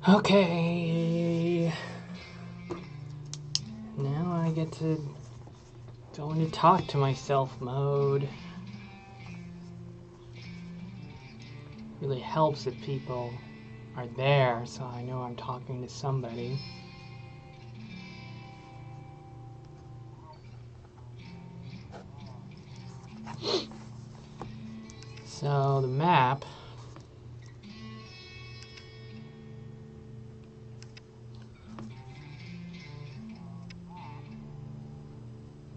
Okay. Now I get to go into talk to myself mode. Really helps if people are there, so I know I'm talking to somebody. So the map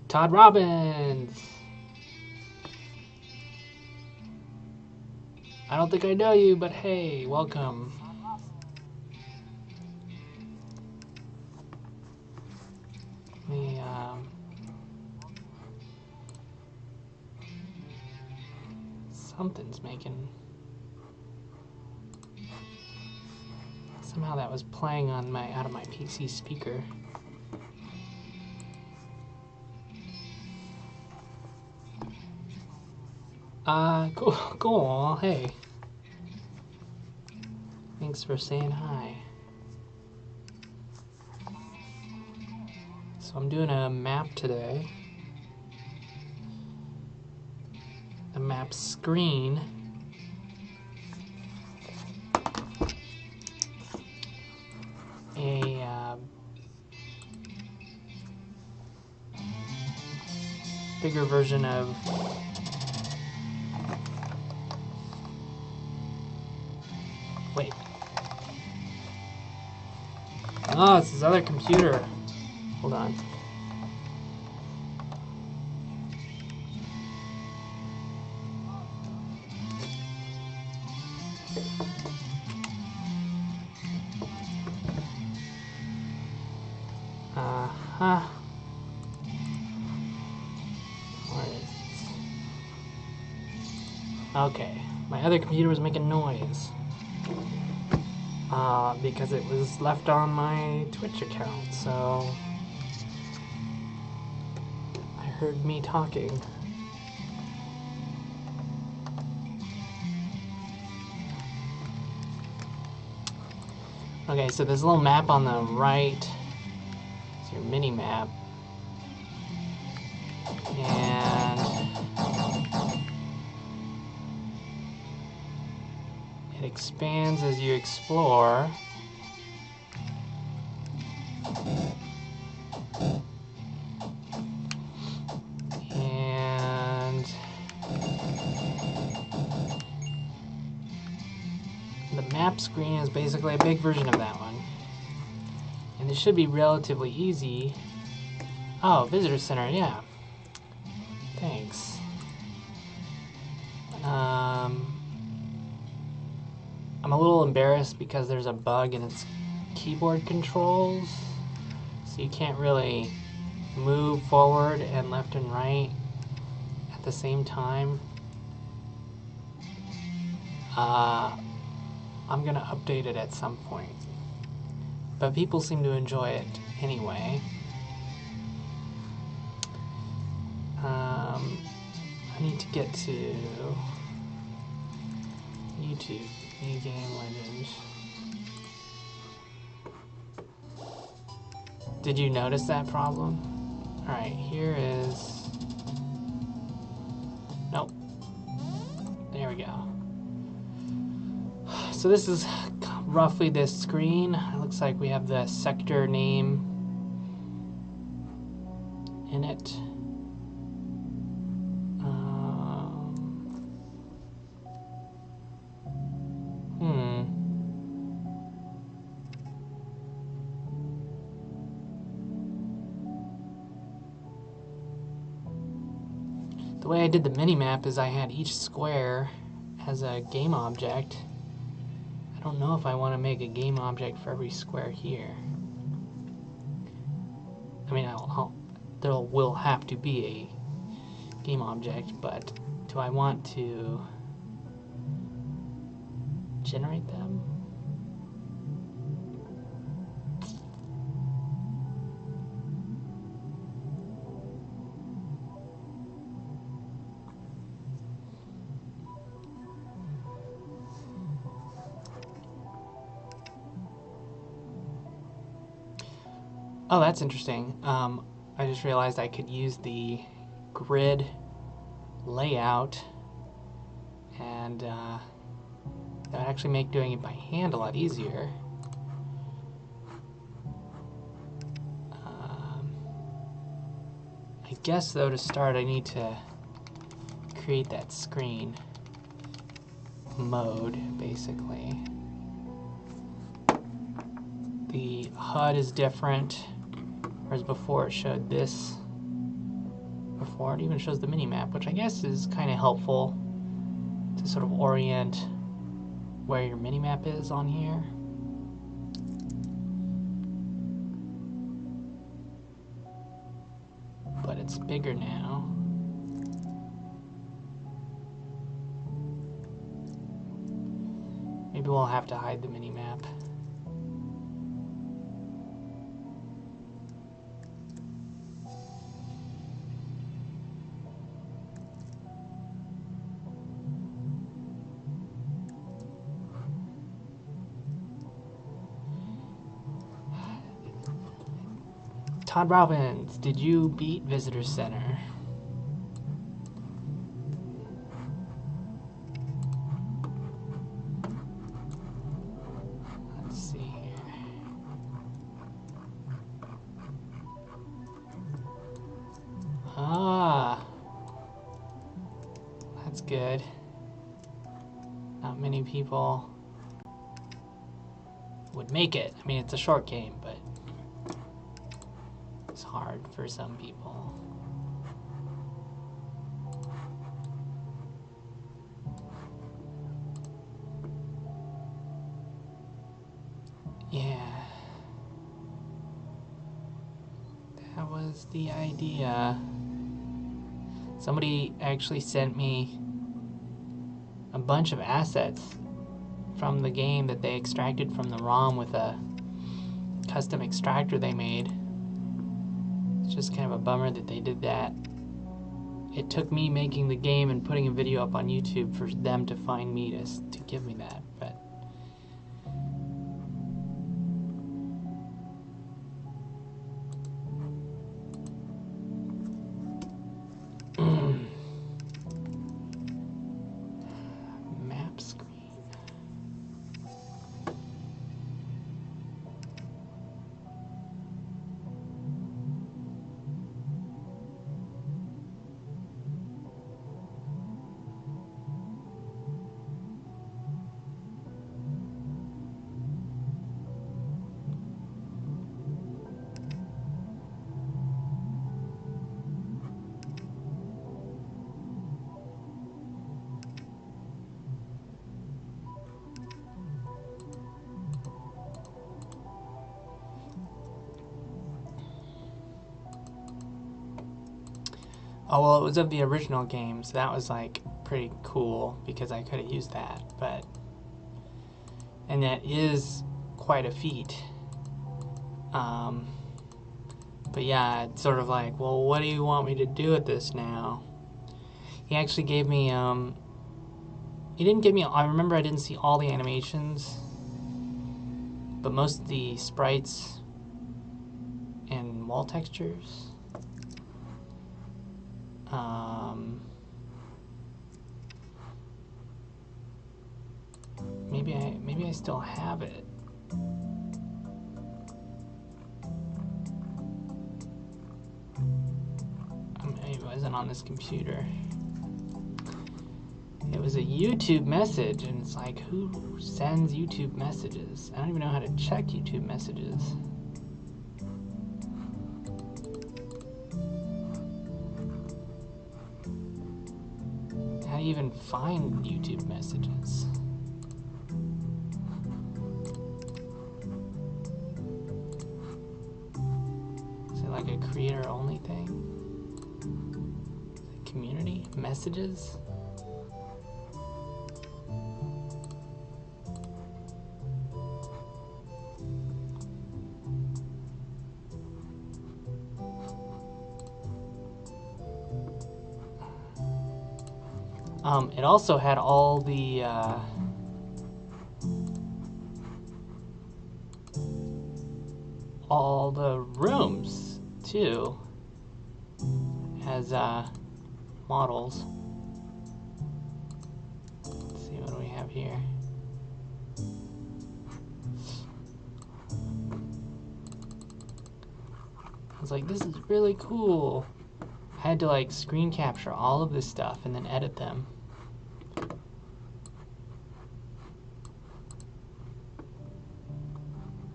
Todd Robbins. I don't think I know you, but hey, welcome. Something's making. Somehow that was playing on my out of my PC speaker. Cool. Hey. Thanks for saying hi. So I'm doing a map today. A map screen. A bigger version of wait. Oh, it's this other computer. Hold on. Okay, my other computer was making noise because it was left on my Twitch account, so I heard me talking. Okay, so there's a little map on the right. It's your mini map. And it expands as you explore. And the map screen is basically a big version of that one. And it should be relatively easy. Oh, visitor center, yeah. Thanks. I'm a little embarrassed because there's a bug in its keyboard controls. So you can't really move forward and left and right at the same time. I'm gonna update it at some point. But people seem to enjoy it anyway. I need to get to YouTube, New Game Legends. Did you notice that problem? Alright, here is... Nope. There we go. So this is roughly this screen. It looks like we have the sector name in it. The way I did the mini-map is I had each square as a game object. I don't know if I want to make a game object for every square here. I mean, there will have to be a game object, but do I want to generate them? Oh, that's interesting. I just realized I could use the grid layout, and that would actually make doing it by hand a lot easier. I guess, though, to start, I need to create that screen mode, basically. The HUD is different, whereas before it showed this. Before it even shows the mini-map, which I guess is kind of helpful to sort of orient where your mini-map is on here. But it's bigger now. Maybe we'll have to hide the mini-map. Todd Robbins, did you beat Visitor Center? Let's see here. Ah, that's good. Not many people would make it. I mean, it's a short game, but it's hard for some people. Yeah. That was the idea. Somebody actually sent me a bunch of assets from the game that they extracted from the ROM with a custom extractor they made. It's just kind of a bummer that they did that. It took me making the game and putting a video up on YouTube for them to find me to give me that, but map screen. Oh, well, it was of the original game, so that was like pretty cool because I could have used that, but and that is quite a feat. But yeah, it's sort of like, well, what do you want me to do with this now? He actually gave me, he didn't give me, I remember I didn't see all the animations, but most of the sprites and wall textures. Maybe I still have it. It wasn't on this computer. It was a YouTube message, and it's like, who sends YouTube messages? I don't even know how to check YouTube messages. How do you even find YouTube messages? Is it like a creator-only thing? Community messages? It also had all the all the rooms too as models. Let's see, what do we have here? I was like, this is really cool. I had to like screen capture all of this stuff and then edit them.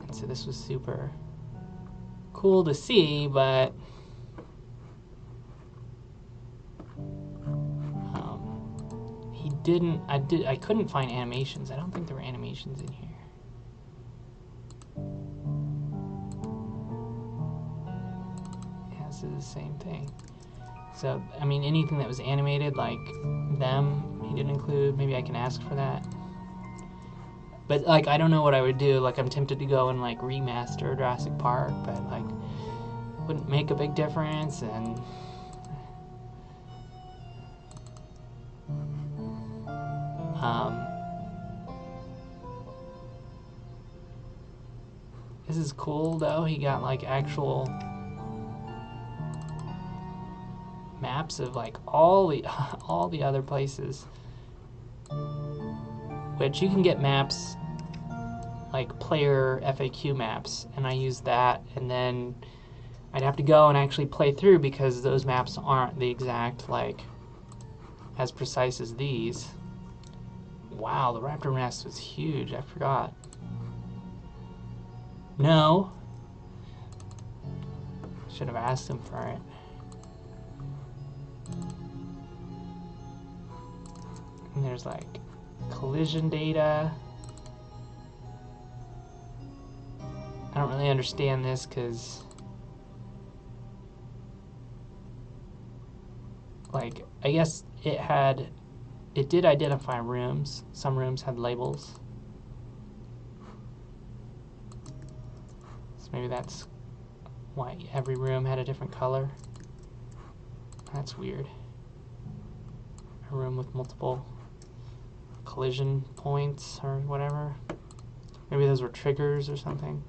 And so this was super cool to see, but he didn't, I couldn't find animations. I don't think there were animations in here. Yeah, this is the same thing. So, I mean, anything that was animated, like them, he didn't include. Maybe I can ask for that. But, like, I don't know what I would do. Like, I'm tempted to go and, like, remaster Jurassic Park, but, like, wouldn't make a big difference, and this is cool, though. He got, like, actual maps of, like, all the other places, which you can get maps, like player FAQ maps, and I use that, and then I'd have to go and actually play through because those maps aren't the exact, like, as precise as these. Wow, the raptor nest was huge. I forgot. No. Should have asked him for it. And there's, like, collision data. I don't really understand this because, like, I guess it did identify rooms. Some rooms had labels. So maybe that's why every room had a different color. That's weird. A room with multiple collision points or whatever. Maybe those were triggers or something.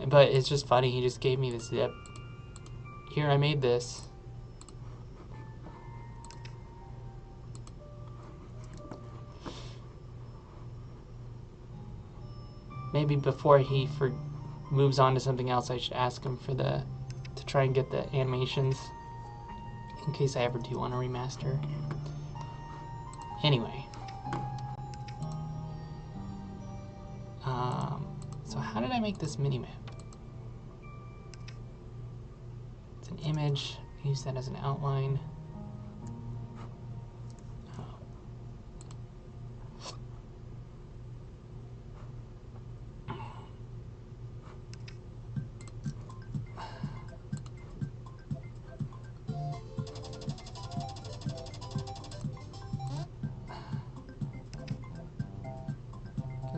But it's just funny, he just gave me this zip. Here, I made this. Maybe before he moves on to something else, I should ask him for to try and get the animations in case I ever do want to remaster. Anyway. So how did I make this mini-map? It's an image. Use that as an outline.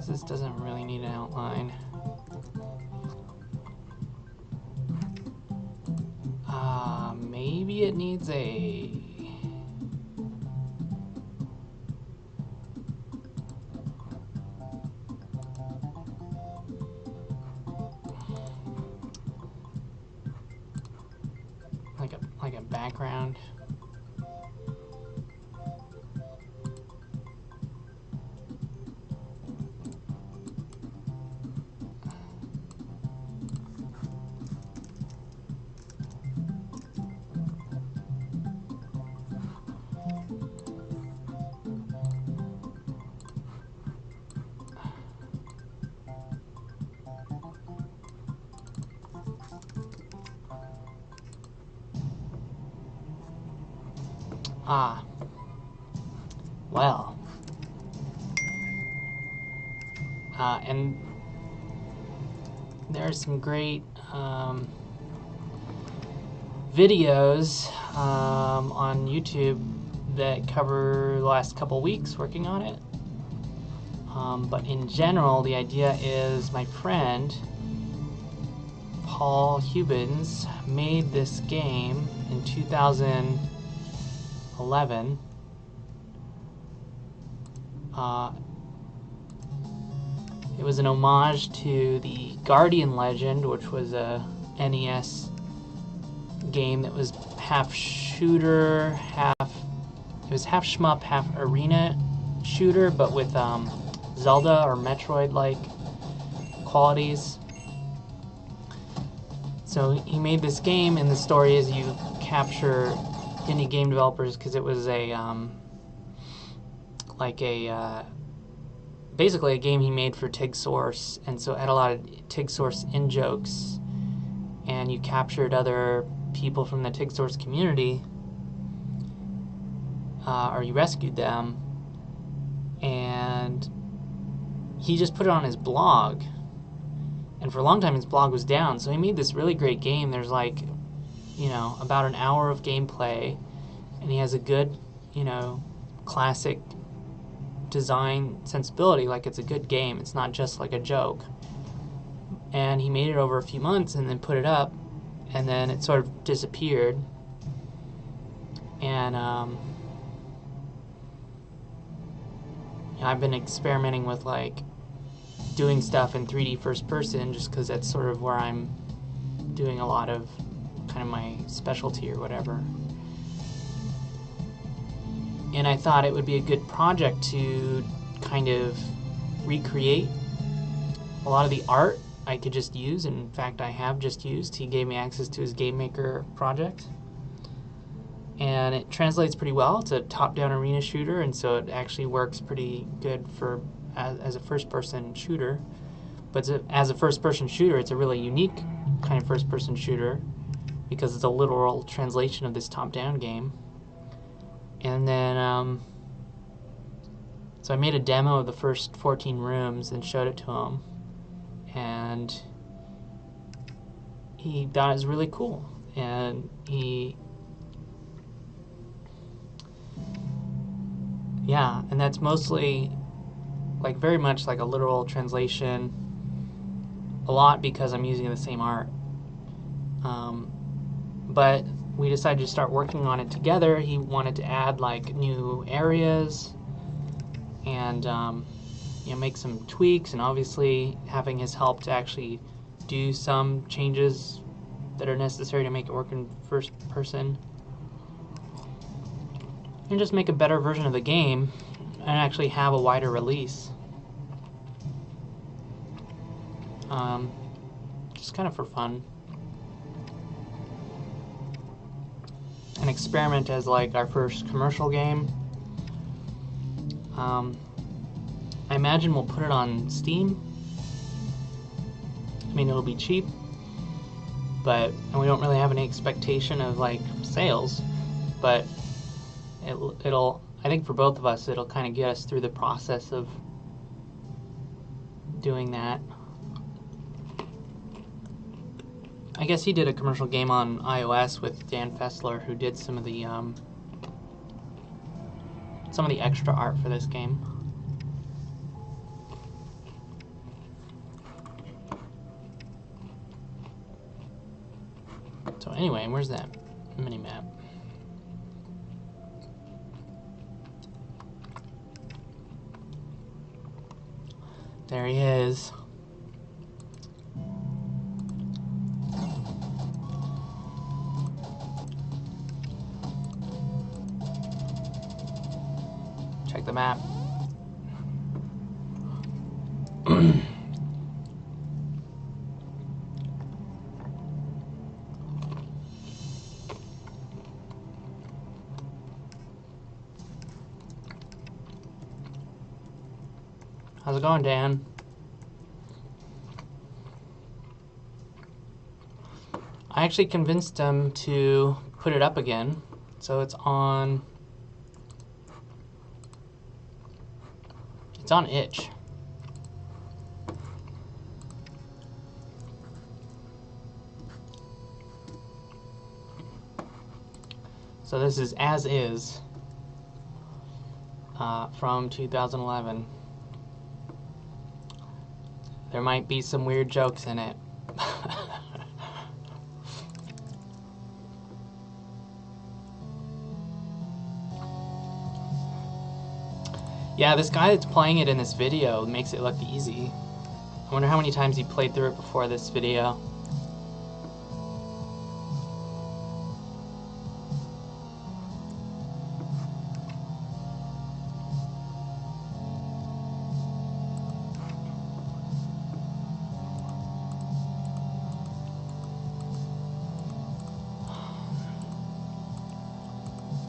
This doesn't really need an outline. Maybe it needs like a background. Well. And there's some great videos on YouTube that cover the last couple weeks working on it. But in general, the idea is my friend Paul Hubbins made this game in 2011. It was an homage to the Guardian Legend, which was a NES game that was half shooter, half shmup, half arena shooter, but with Zelda or Metroid-like qualities. So he made this game, and the story is you capture indie game developers, because it was a basically a game he made for TIG Source, and so it had a lot of TIG Source in-jokes, and you captured other people from the TIG Source community, or you rescued them, and he just put it on his blog, and for a long time his blog was down, so he made this really great game. There's like, about an hour of gameplay, and he has a good, classic design sensibility, like it's a good game. It's not just like a joke. And he made it over a few months and then put it up, and then it sort of disappeared. And I've been experimenting with like doing stuff in 3D first person, just because that's sort of where I'm doing a lot of kind of my specialty or whatever. And I thought it would be a good project to kind of recreate a lot of the art I could just use. And in fact, I have just used. He gave me access to his Game Maker project. And it translates pretty well. It's a top-down arena shooter, and so it actually works pretty good for as a first-person shooter. But as a first-person shooter, it's a really unique kind of first-person shooter, because it's a literal translation of this top-down game. And then, so I made a demo of the first 14 rooms and showed it to him, and he thought it was really cool. And and that's mostly, like, very much like a literal translation, a lot because I'm using the same art. But we decided to start working on it together. He wanted to add like new areas and make some tweaks, and obviously having his help to actually do some changes that are necessary to make it work in first person, and just make a better version of the game and actually have a wider release. Just kind of for fun. An experiment as like our first commercial game. I imagine we'll put it on Steam. I mean, it'll be cheap, and we don't really have any expectation of like sales, but it'll I think for both of us, it'll kind of get us through the process of doing that. I guess he did a commercial game on iOS with Dan Fessler, who did some of the extra art for this game. So anyway, where's that mini-map? There he is. Check the map. How's it going, Dan? I actually convinced him to put it up again, so it's on itch. So this is as is from 2011. There might be some weird jokes in it. Yeah, this guy that's playing it in this video makes it look easy. I wonder how many times he played through it before this video.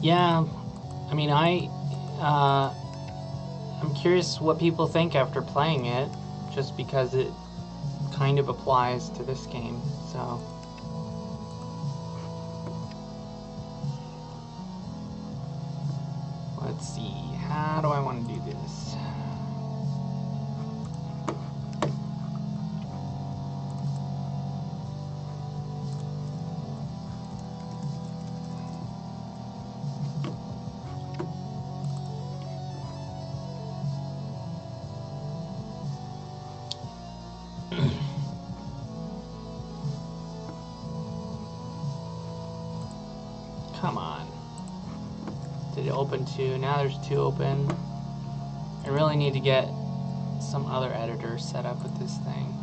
Yeah, I mean, I'm curious what people think after playing it, just because it kind of applies to this game, so. Let's see, how do I want to do this? Come on. Did it open two? Now there's two open. I really need to get some other editor set up with this thing.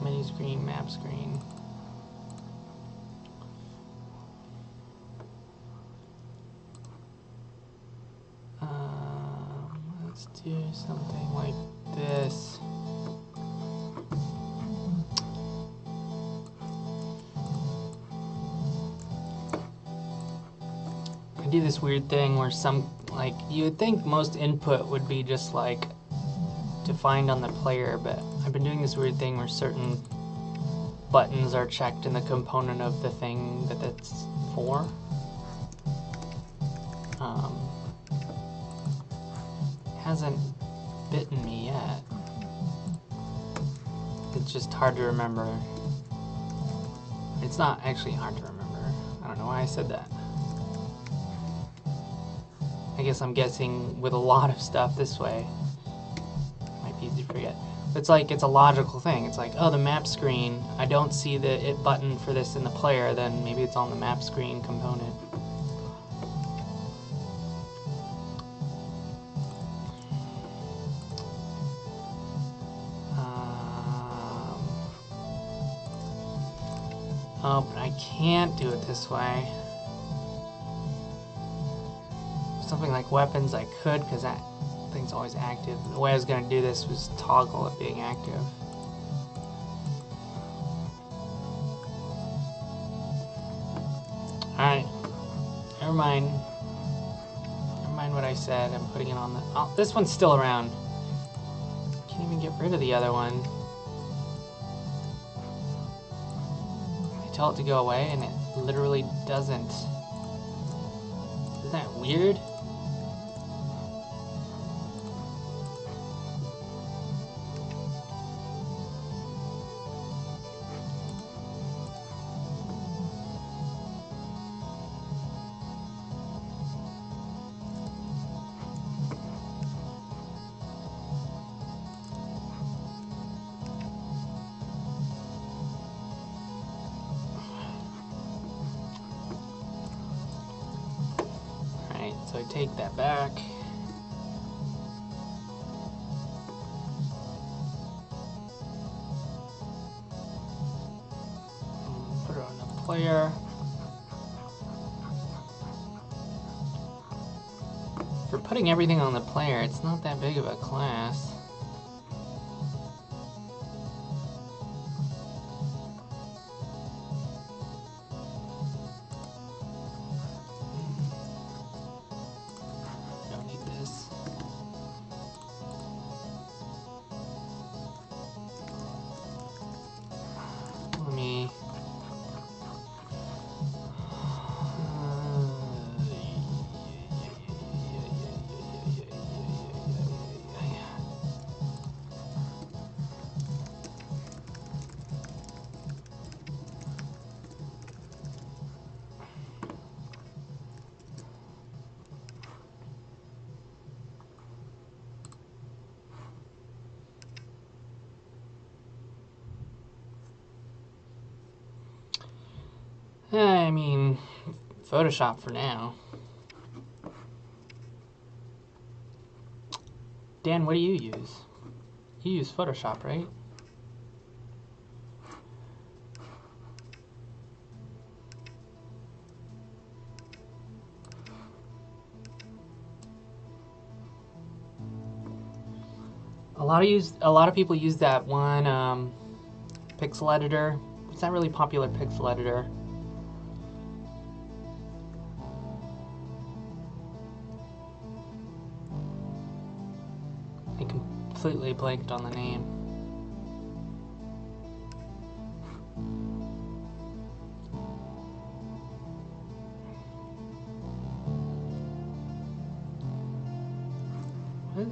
Mini screen, map screen. Let's do something like this. I do this weird thing where like, you would think most input would be just like defined on the player, but I've been doing this weird thing where certain buttons are checked in the component of the thing that it's for. Hasn't bitten me yet. It's just hard to remember. It's not actually hard to remember. I don't know why I said that. I guess I'm guessing with a lot of stuff this way. Might be easy to forget. But it's like, it's a logical thing. It's like, oh, the map screen, I don't see the it button for this in the player, then maybe it's on the map screen component. Oh, but I can't do it this way. Something like weapons I could, because that thing's always active. The way I was going to do this was toggle it being active. Alright. Never mind. Never mind what I said. I'm putting it on the... Oh, this one's still around. Can't even get rid of the other one. I tell it to go away and it literally doesn't. Isn't that weird? So I take that back. Put it on the player. For putting everything on the player, it's not that big of a class. I mean, Photoshop for now. Dan, what do you use? You use Photoshop, right? A lot of people use that one pixel editor. It's not really popular pixel editor. I completely blanked on the name.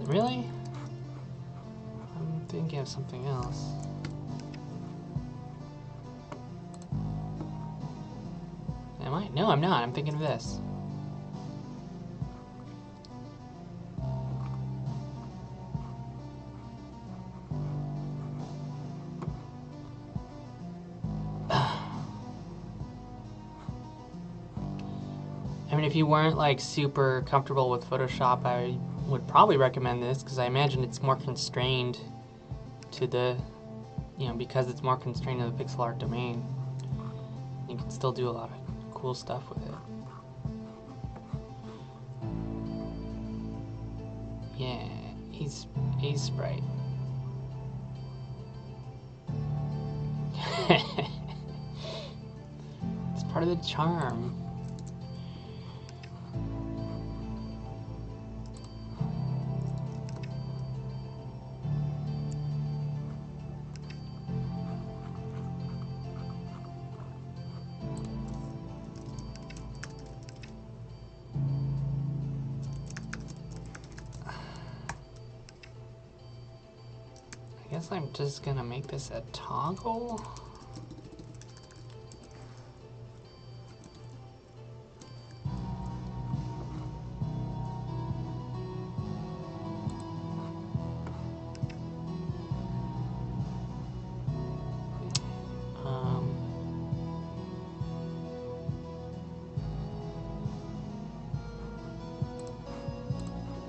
Really? I'm thinking of something else. Am I? No, I'm not. I'm thinking of this. I mean, if you weren't like super comfortable with Photoshop, I would probably recommend this because I imagine it's more constrained to the, because it's more constrained to the pixel art domain. You can still do a lot of cool stuff with it. Yeah, he's Sprite. It's part of the charm. I guess I'm just gonna make this a toggle.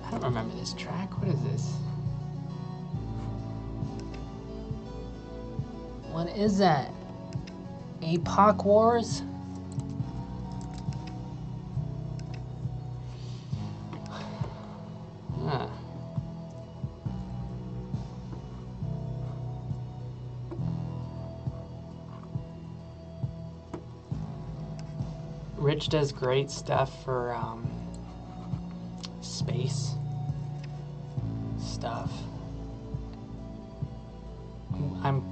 I don't remember this track. What is this? What is that? Epoch Wars? Huh. Rich does great stuff for space stuff. I'm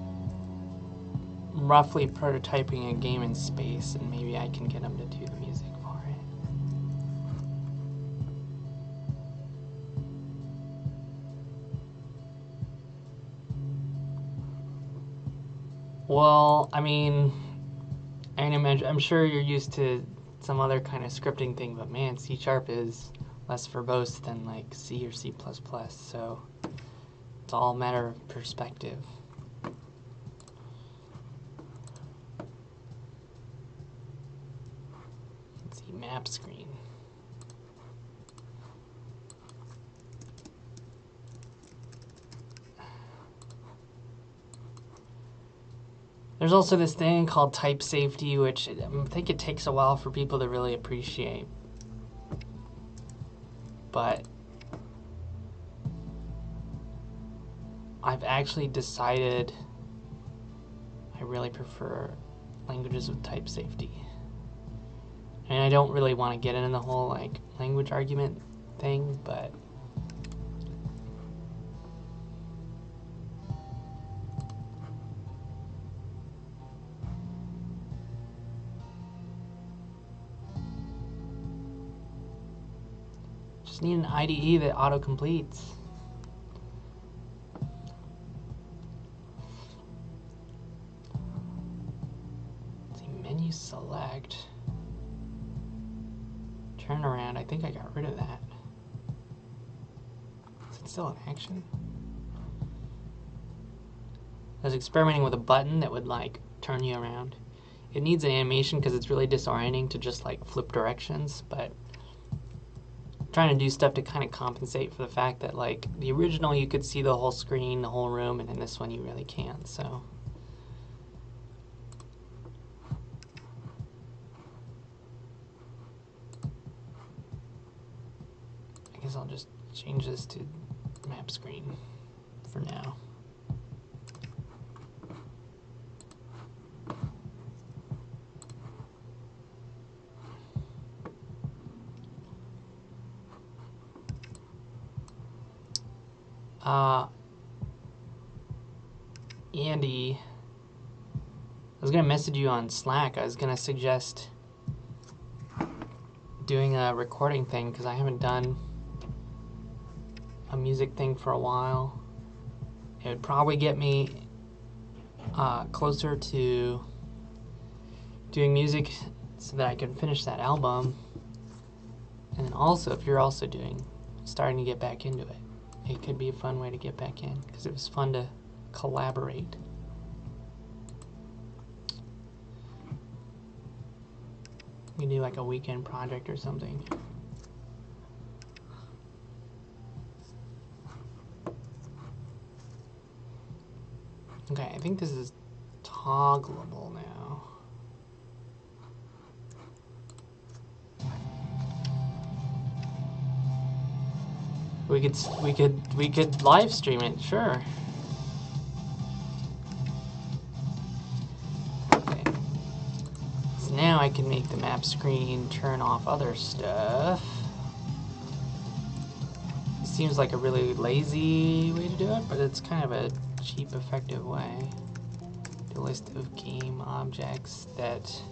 roughly prototyping a game in space, and maybe I can get him to do the music for it. Well, I mean, I'm sure you're used to some other kind of scripting thing, but man, C# is less verbose than like C or C++, so it's all a matter of perspective. Let's see, map screen. There's also this thing called type safety, which I think it takes a while for people to really appreciate. But I've actually decided I really prefer languages with type safety. And I don't really want to get into the whole like language argument thing, but just need an IDE that auto-completes. Let's see, menu select. Turn around, I think I got rid of that. Is it still in action? I was experimenting with a button that would like turn you around. It needs an animation because it's really disorienting to just like flip directions, but trying to do stuff to kind of compensate for the fact that, like, the original you could see the whole screen, the whole room, and in this one you really can't, so. I guess I'll just change this to map screen for now. Andy, I was gonna message you on Slack. I was gonna suggest doing a recording thing because I haven't done a music thing for a while. It would probably get me closer to doing music so that I can finish that album. And then also, if you're also starting to get back into it, it could be a fun way to get back in because it was fun to collaborate. We do like a weekend project or something. Okay, I think this is toggleable now. We could live stream it, sure. Okay. So now I can make the map screen turn off other stuff. It seems like a really lazy way to do it, but it's kind of a cheap, effective way. The list of game objects that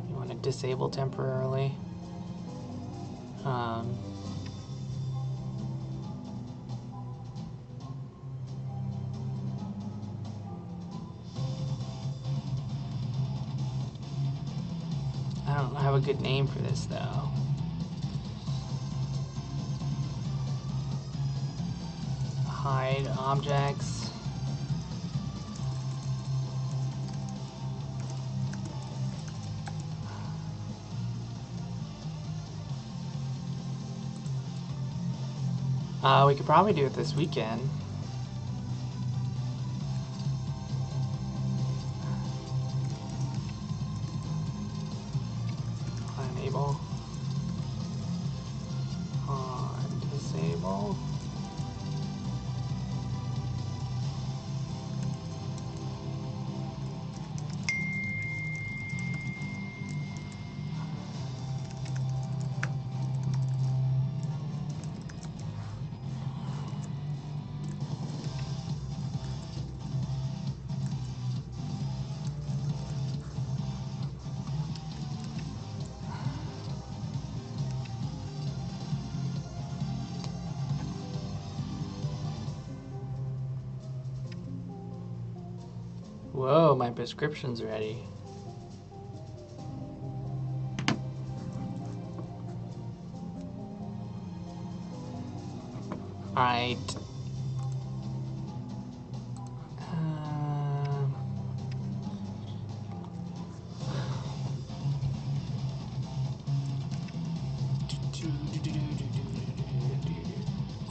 you want to disable temporarily. I don't have a good name for this though. Hide objects. We could probably do it this weekend. Enable. Disable. Whoa, my prescription's ready. All right.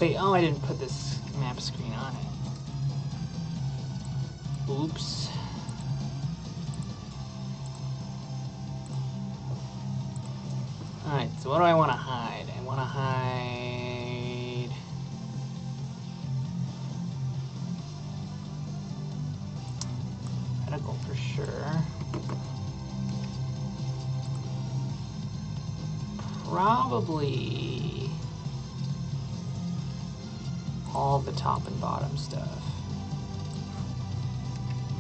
Wait, oh, I didn't put this map screen on it. Oops. Alright, so what do I want to hide? I want to hide... medical for sure. Probably all the top and bottom stuff.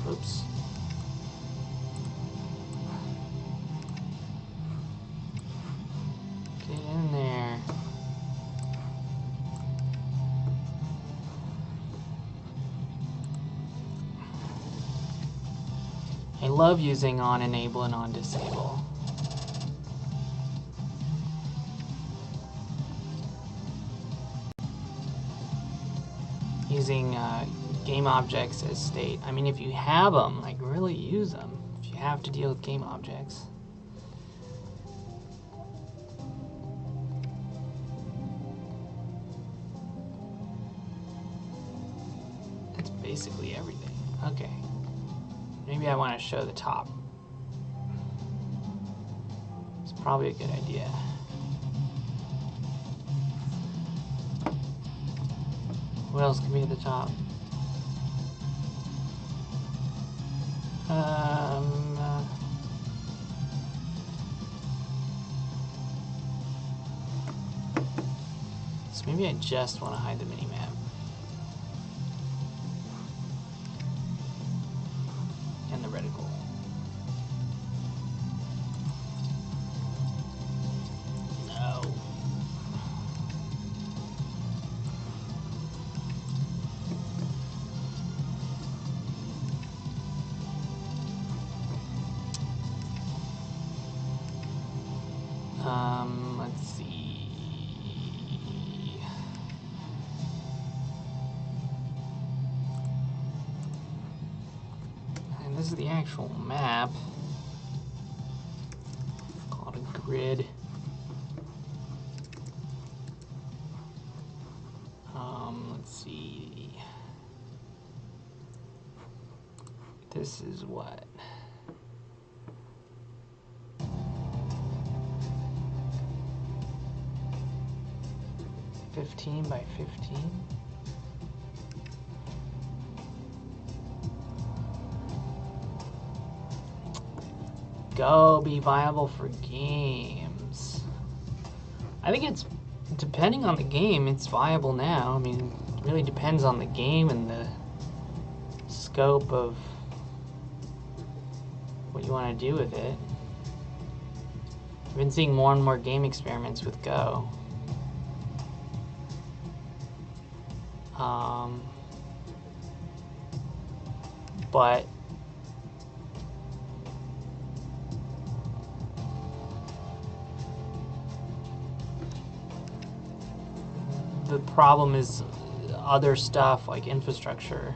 Oops. Get in there. I love using on enable and on disable. Using game objects as state. I mean, if you have them, like, really use them. If you have to deal with game objects. basically everything. Okay. Maybe I want to show the top. It's probably a good idea. What else can be at the top? So maybe I just want to hide the minimap. And the reticle. No. Let's see. And this is the actual map. Called a grid. Let's see. This is what? 15 by 15. Go, be viable for games. I think it's, depending on the game, it's viable now. I mean, it really depends on the game and the scope of what you want to do with it. I've been seeing more and more game experiments with Go. But the problem is other stuff like infrastructure,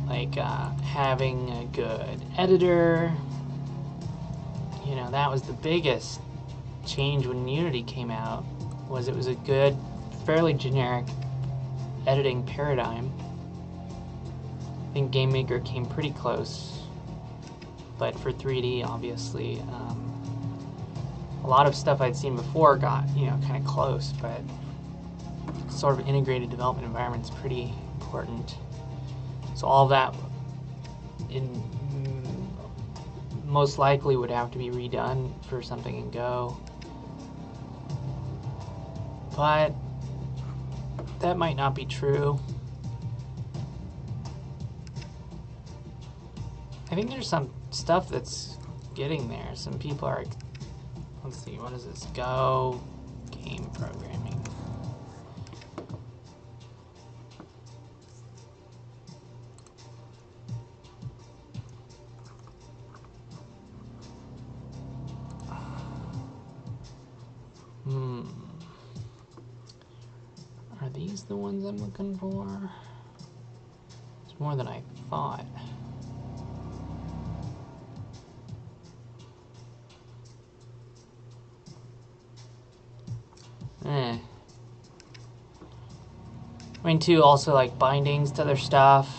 like having a good editor. You know, that was the biggest change when Unity came out, was it was a good, fairly generic editing paradigm. I think GameMaker came pretty close, but for 3D, obviously, a lot of stuff I'd seen before got, you know, kind of close, but sort of integrated development environment is pretty important. So all of that most likely would have to be redone for something in Go. But that might not be true. I think there's some stuff that's getting there. Some people are, let's see, what is this? Go game programming. Are these the ones I'm looking for? It's more than I thought. I mean, too, also like bindings to other stuff.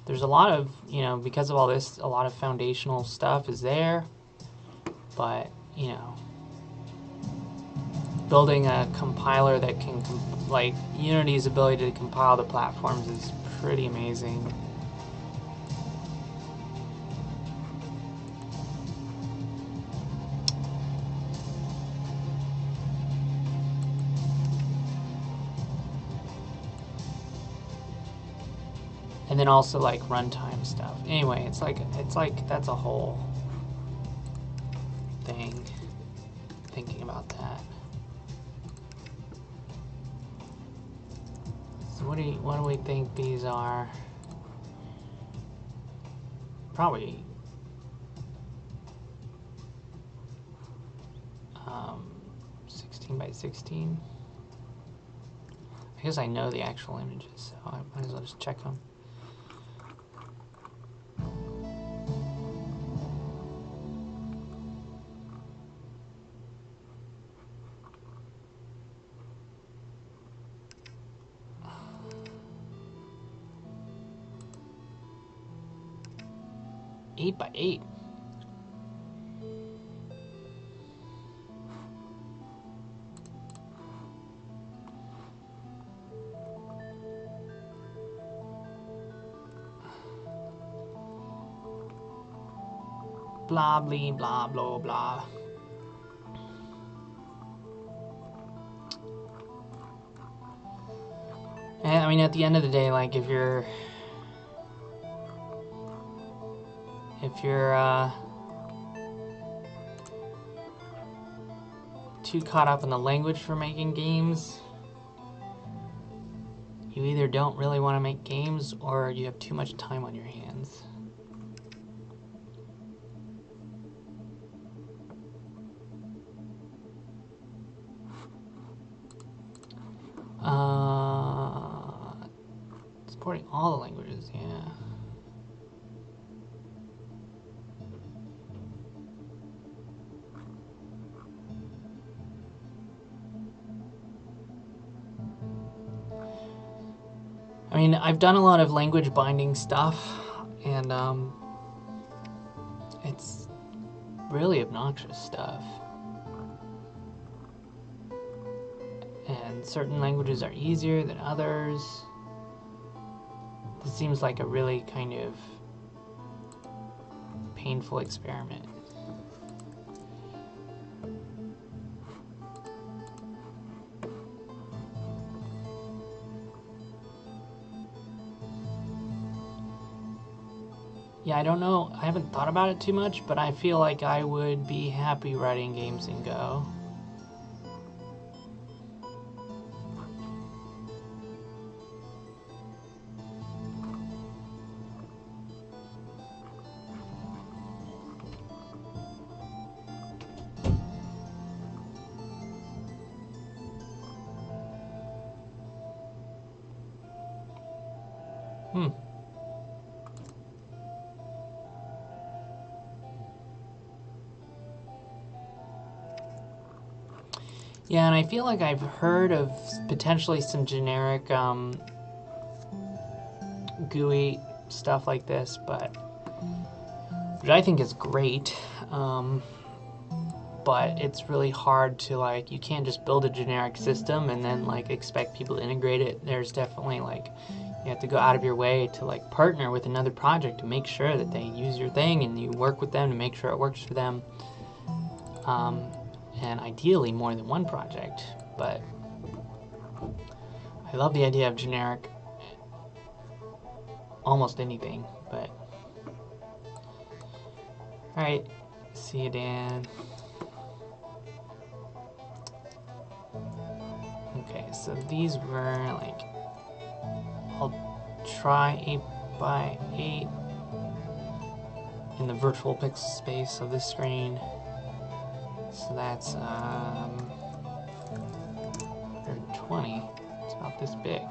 There's a lot of, you know, because of all this, a lot of foundational stuff is there. But, you know, building a compiler that can, like, Unity's ability to compile the platforms is pretty amazing. And then also like runtime stuff. Anyway, it's like that's a whole thing. Thinking about that. So what do we think these are? Probably 16 by 16. I guess I know the actual images, so I might as well just check them. 8x8. Blah, blah, blah, blah, blah. And I mean, at the end of the day, like, if you're too caught up in the language for making games, you either don't really want to make games or you have too much time on your hands. Supporting all the languages, yeah. I mean, I've done a lot of language binding stuff, and it's really obnoxious stuff. And certain languages are easier than others. This seems like a really kind of painful experiment. Yeah, I don't know. I haven't thought about it too much, but I feel like I would be happy writing games in Go. Yeah, and I feel like I've heard of potentially some generic GUI stuff like this, which I think is great, but it's really hard to, like, you can't just build a generic system and then, like, expect people to integrate it. There's definitely, like, you have to go out of your way to, like, partner with another project to make sure that they use your thing, and you work with them to make sure it works for them. And ideally more than one project, but I love the idea of generic almost anything, but alright, see you, Dan. Okay, so these were like, I'll try 8x8 in the virtual pixel space of this screen. So that's 120. It's about this big.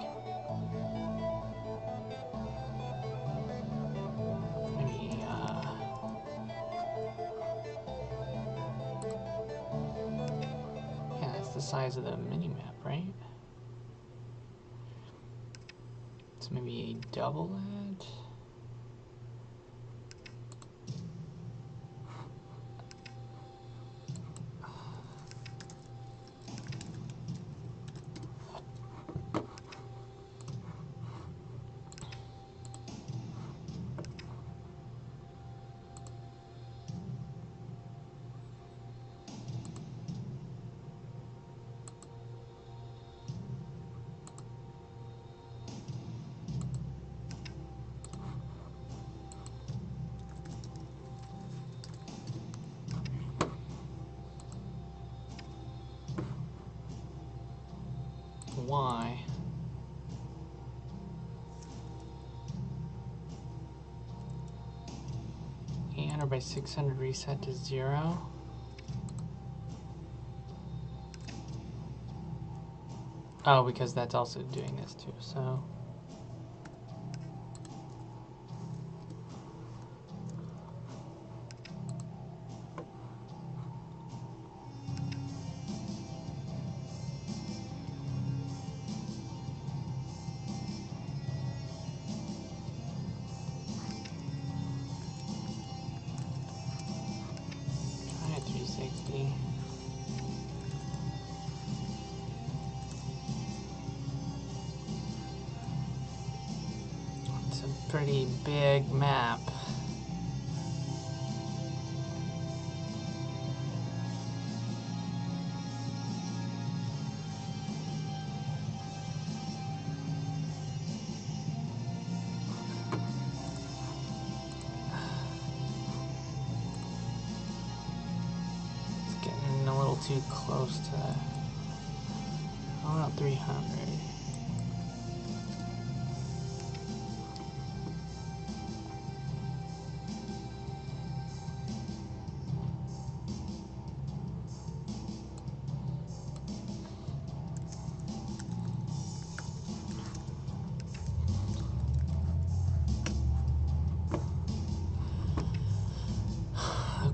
Maybe yeah, that's the size of the mini map, right? So maybe double that. Y. By 600 reset to 0. Oh, because that's also doing this too, so. 60. It's a pretty big map. Too close to that. Oh, about 300.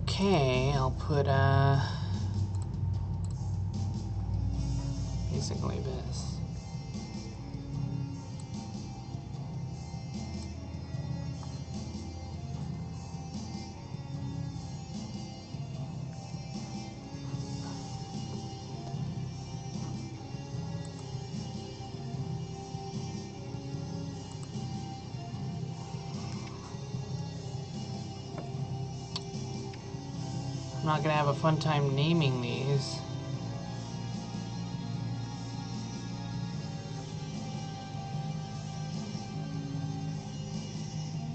Okay, I'll put basically this. I'm not gonna have a fun time naming these.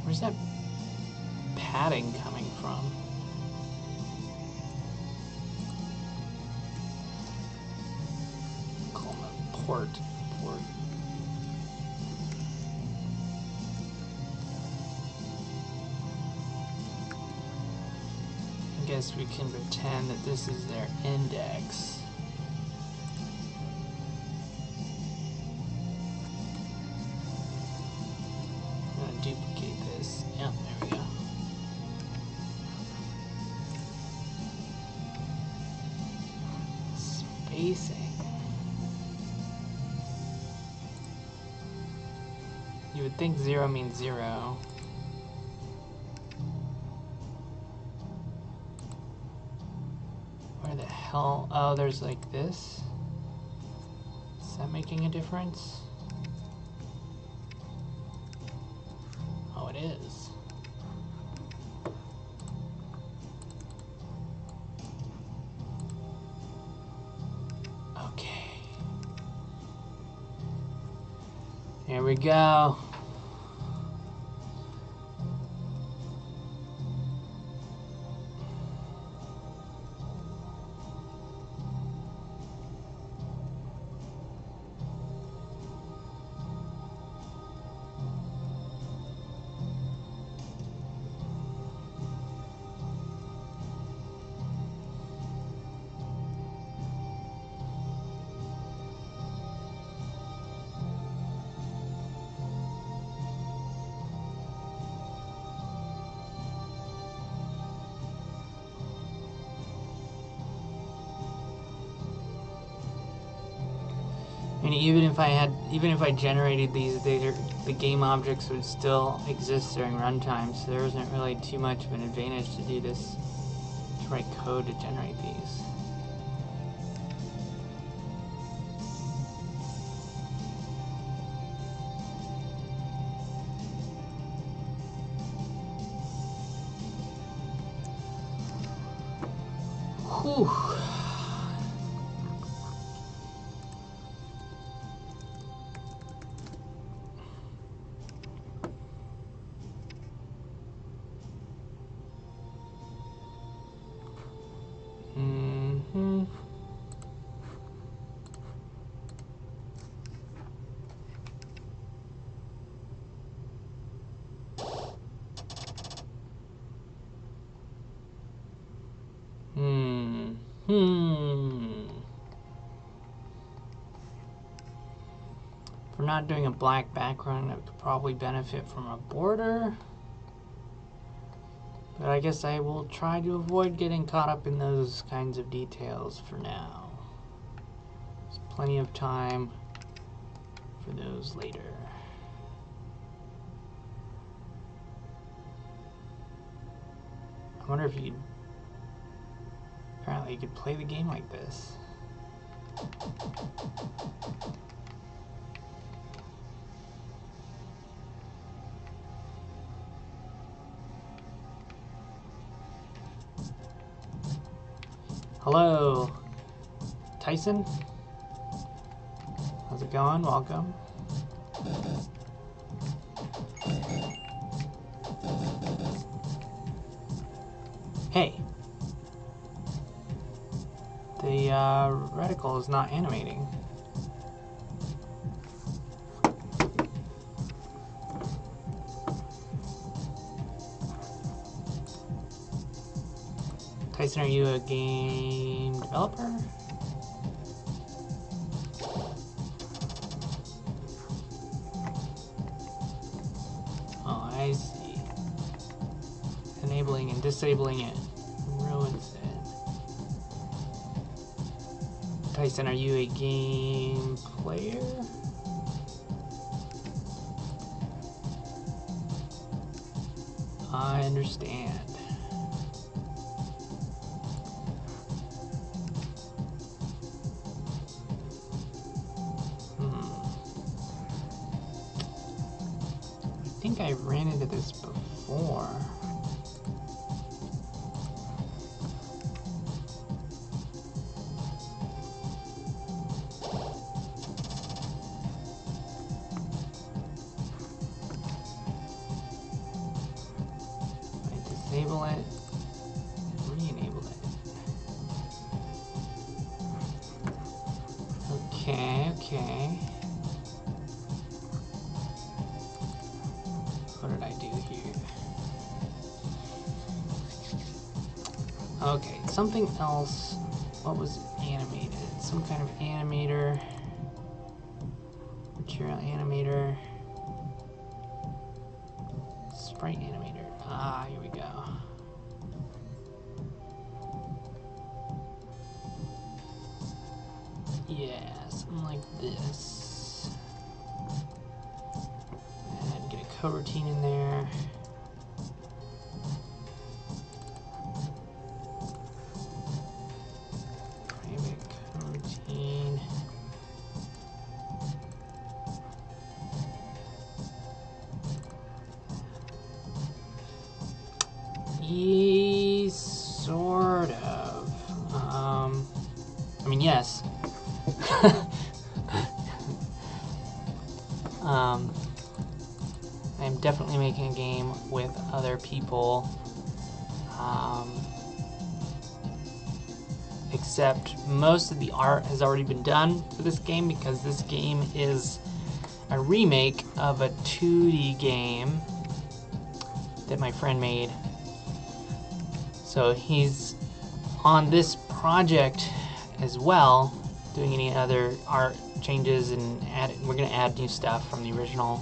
Where's that padding coming from? Call them a port. I guess we can pretend that this is their index. I'm gonna duplicate this. Yep, there we go. Spacing. You would think 0 means 0. Where the hell? Oh, there's like this. Is that making a difference? Oh, it is. Okay. Here we go. I mean, even if I generated these, the game objects would still exist during runtime, so there isn't really too much of an advantage to do this, to write code to generate these. Whew. If we're not doing a black background, it could probably benefit from a border. But I guess I will try to avoid getting caught up in those kinds of details for now. There's plenty of time for those later. I wonder if you could... Apparently know you could play the game like this. Hello, Tyson. How's it going? Welcome. Hey. The reticle is not animating. Tyson, are you a game developer? Oh, I see. Enabling and disabling it ruins it. Tyson, are you a game player? I understand. I think I ran into this before. Disable it, re-enable it. Okay, okay. What did I do here? Okay, something else. What was animated? Some kind of animator. Material animator. Sprite animator. Ah, here we go. Yeah, something like this. And get a coroutine in there. Private coroutine. Sort of. I mean, yes. I'm definitely making a game with other people. Except most of the art has already been done for this game because this game is a remake of a 2D game that my friend made. So he's on this project as well, doing any other art changes and we're going to add new stuff from the original.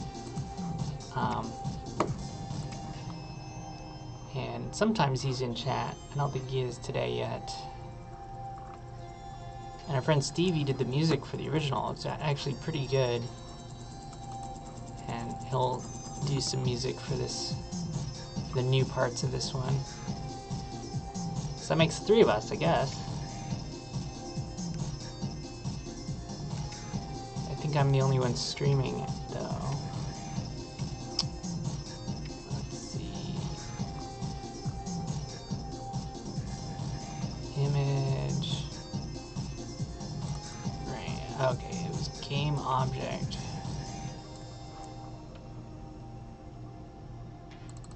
And sometimes he's in chat. I don't think he is today yet. And our friend Stevie did the music for the original. It's actually pretty good. And he'll do some music for this, for the new parts of this one. So that makes 3 of us, I guess. I think I'm the only one streaming it, though. Let's see. Image. Right, okay, it was game object.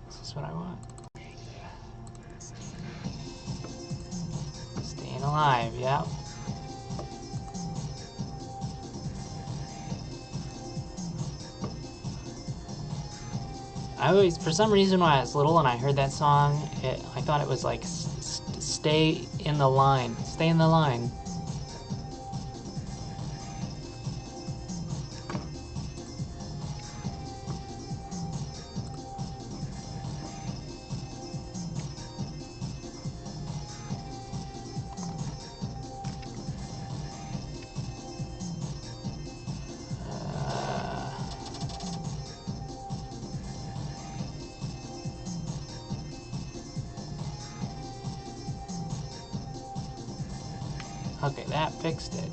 Is this what I want? Staying alive, yeah. I always, for some reason, when I was little and I heard that song, I thought it was like, stay in the line. Stay in the line. Okay, that fixed it.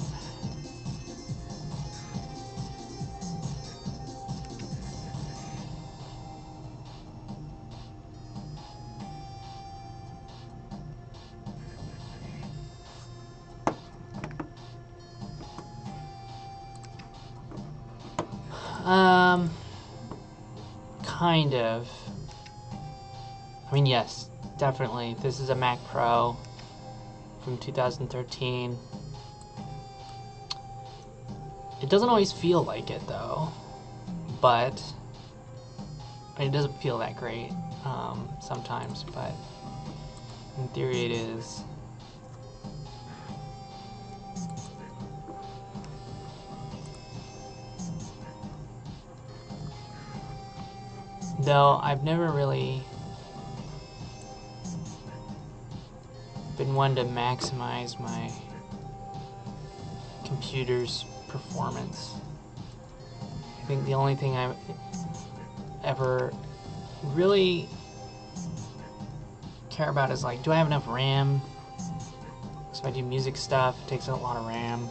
Kind of. I mean, yes, definitely. This is a Mac Pro from 2013. It doesn't always feel like it, though. But I mean, it doesn't feel that great sometimes, but in theory it is. Though I've never really been one to maximize my computer's performance. I think the only thing I've ever really care about is like, do I have enough RAM? So if I do music stuff, it takes a lot of RAM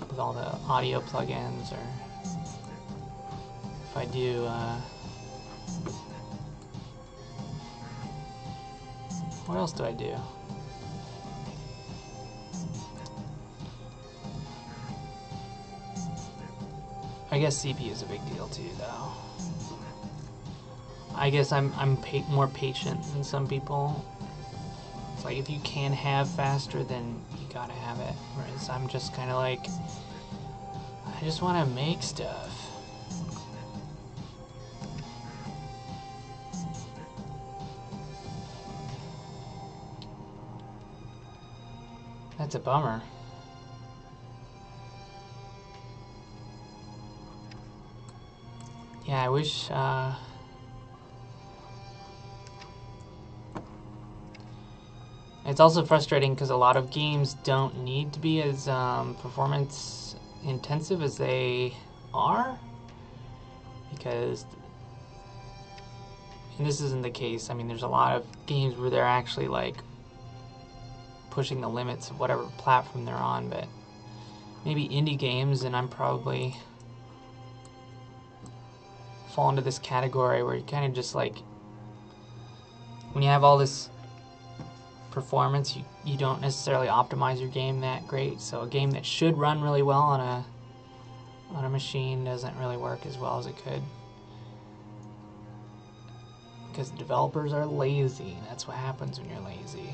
with all the audio plugins, or if I do what else do I do? I guess CPU is a big deal too, though. I guess I'm more patient than some people. It's like if you can have faster, then you gotta have it. Whereas I'm just kind of like, I just want to make stuff. That's a bummer. Yeah, I wish it's also frustrating because a lot of games don't need to be as performance intensive as they are, because, and this isn't the case, I mean, there's a lot of games where they're actually like pushing the limits of whatever platform they're on, but maybe indie games, and I'm probably fall into this category where you kind of just like, when you have all this performance, you don't necessarily optimize your game that great, so a game that should run really well on a machine doesn't really work as well as it could, because developers are lazy. That's what happens when you're lazy.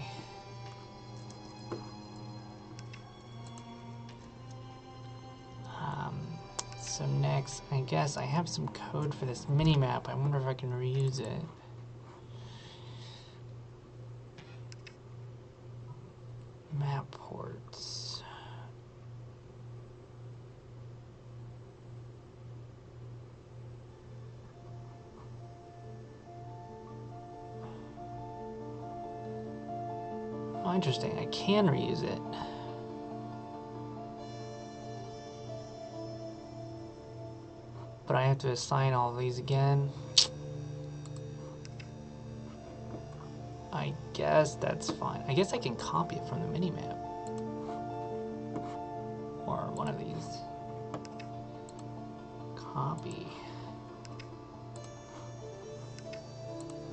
So next, I guess I have some code for this mini-map. I wonder if I can reuse it. Map ports. Oh, interesting. I can reuse it. But I have to assign all of these again. I guess that's fine. I guess I can copy it from the minimap. Or one of these. Copy.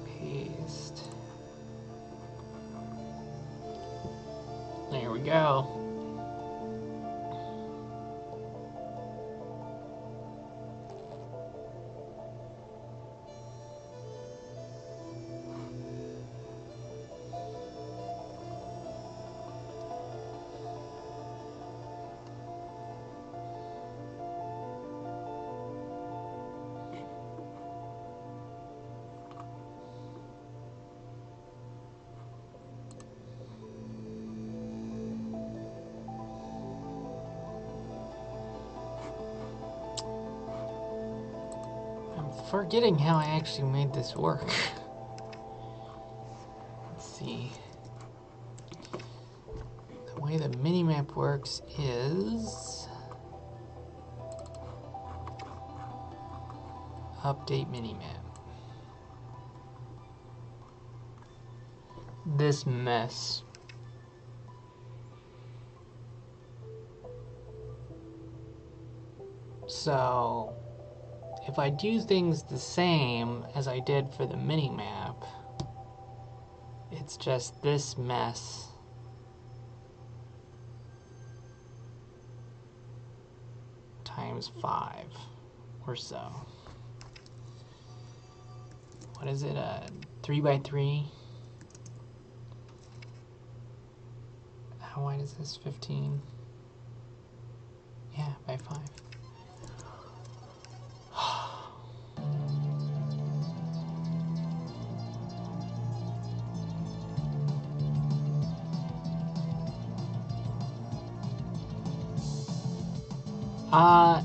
Paste. There we go. Forgetting how I actually made this work. Let's see. The way the minimap works is update minimap. This mess. So if I do things the same as I did for the mini-map, it's just this mess times 5 or so. What is it, 3x3? How wide is this, 15? Yeah, by 5.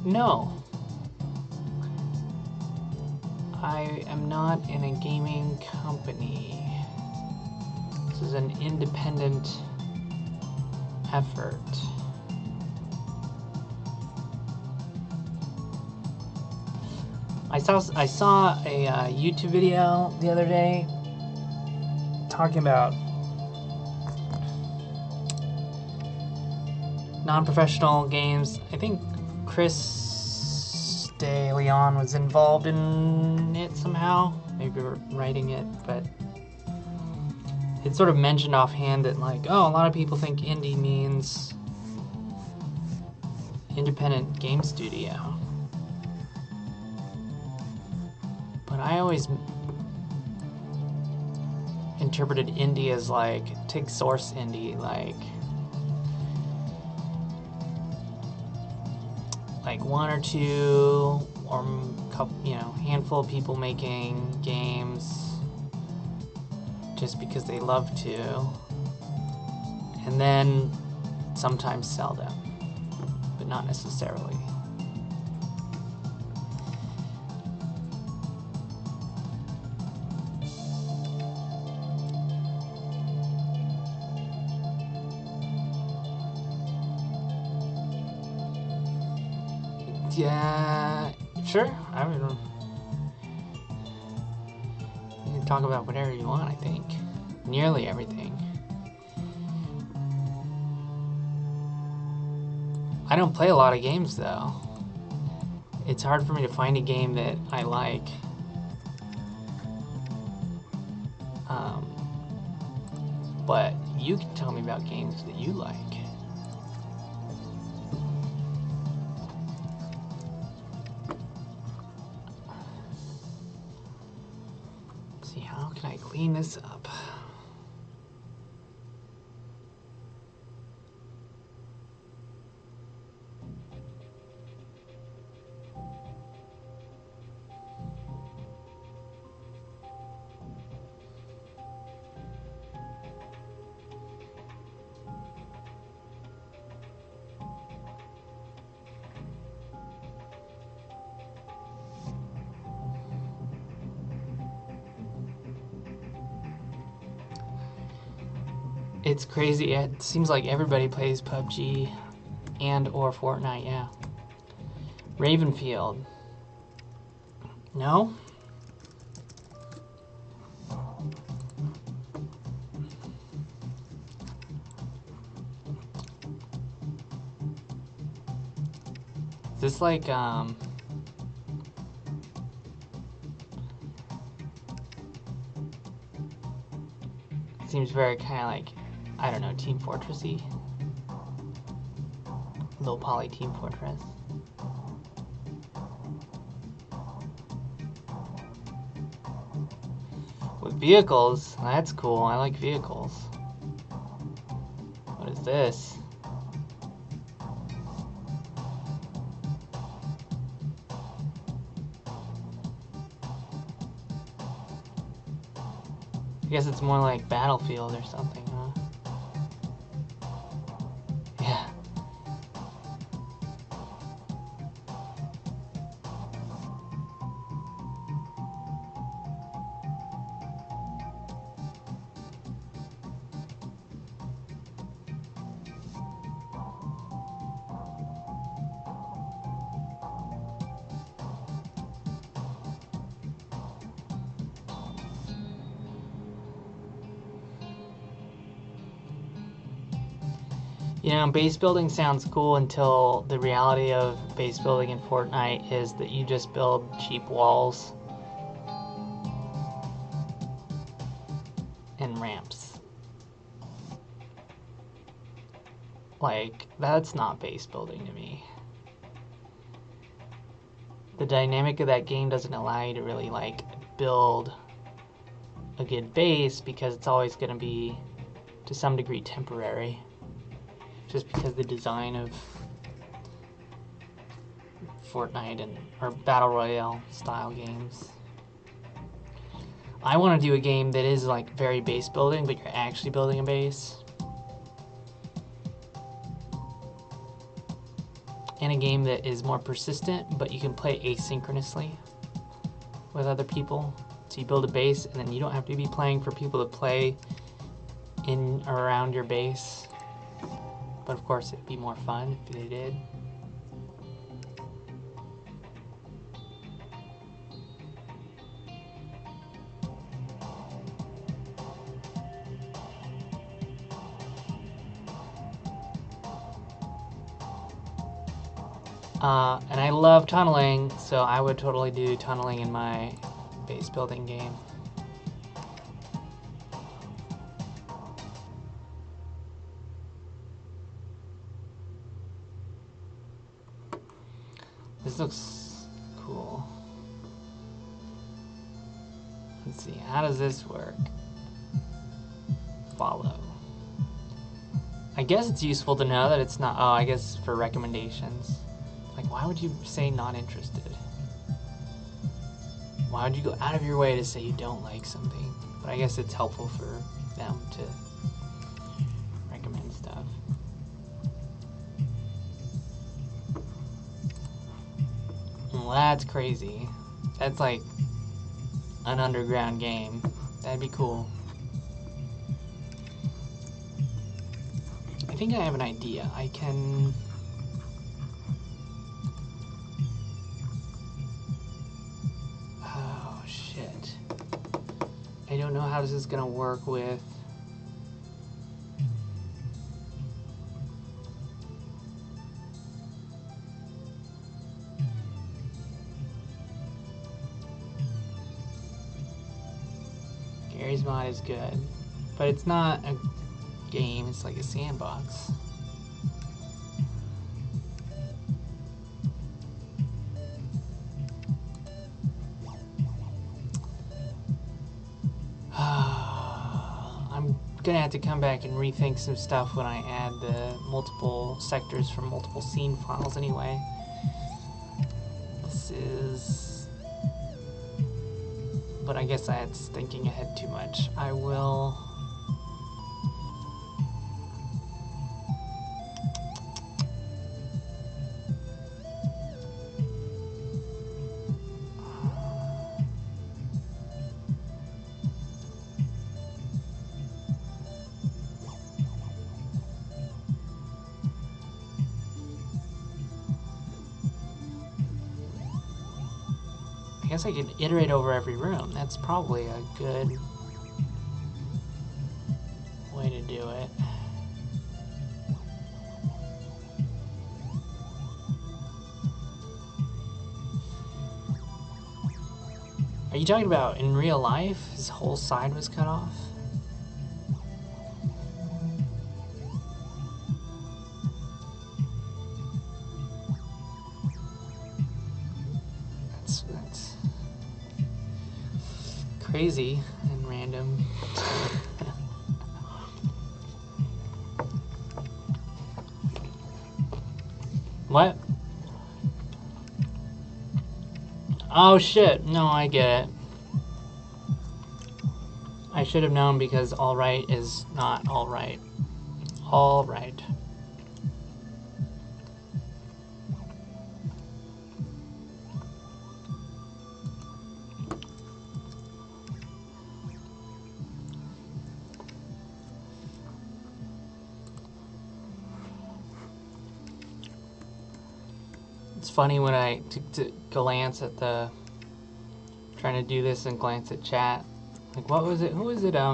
No. I am not in a gaming company. This is an independent effort. I saw a YouTube video the other day talking about non-professional games. I think Chris De Leon was involved in it somehow. Maybe writing it, but it sort of mentioned offhand that, like, oh, a lot of people think indie means independent game studio. But I always interpreted indie as like TIG source indie, like one or two or couple, handful of people making games just because they love to, and then sometimes sell them, but not necessarily. Yeah, sure. I mean, you can talk about whatever you want, I think. Nearly everything. I don't play a lot of games, though. It's hard for me to find a game that I like. But you can tell me about games that you like. Let's see, how can I clean this up? It's crazy. It seems like everybody plays PUBG and or Fortnite, yeah. Ravenfield. No? Is this like, seems very kind of like, I don't know, Team Fortressy? Low poly Team Fortress. With vehicles, that's cool. I like vehicles. What is this? I guess it's more like Battlefield or something, huh? Yeah. You know, base building sounds cool until the reality of base building in Fortnite is that you just build cheap walls and ramps. Like, that's not base building to me. The dynamic of that game doesn't allow you to really, like, build a good base because it's always going to be, to some degree, temporary. Just because the design of Fortnite and or Battle Royale style games. I want to do a game that is like very base building, but you're actually building a base. And a game that is more persistent, but you can play asynchronously with other people. So you build a base, and then you don't have to be playing for people to play in or around your base. But of course, it'd be more fun if they did. And I love tunneling, so I would totally do tunneling in my base building game. This looks cool. Let's see, how does this work? Follow. I guess it's useful to know that it's not, oh, I guess for recommendations. Like, why would you say not interested? Why would you go out of your way to say you don't like something? But I guess it's helpful for them to recommend stuff. Well, that's crazy. That's like an underground game. That'd be cool. I think I have an idea. I can... Oh, shit. I don't know how this is gonna work with... Gary's mod is good, but it's not a game, it's like a sandbox. I'm gonna have to come back and rethink some stuff when I add the multiple sectors from multiple scene files anyway. This is... But I guess that's thinking ahead too much. I will... I guess I could iterate over every room. That's probably a good way to do it. Are you talking about in real life? His whole side was cut off? That's crazy and random. What? Oh shit, no, I get it. I should have known because all right is not all right. All right. It's funny when I to glance at the, trying to do this and glance at chat. Like, what was it? Who was it? I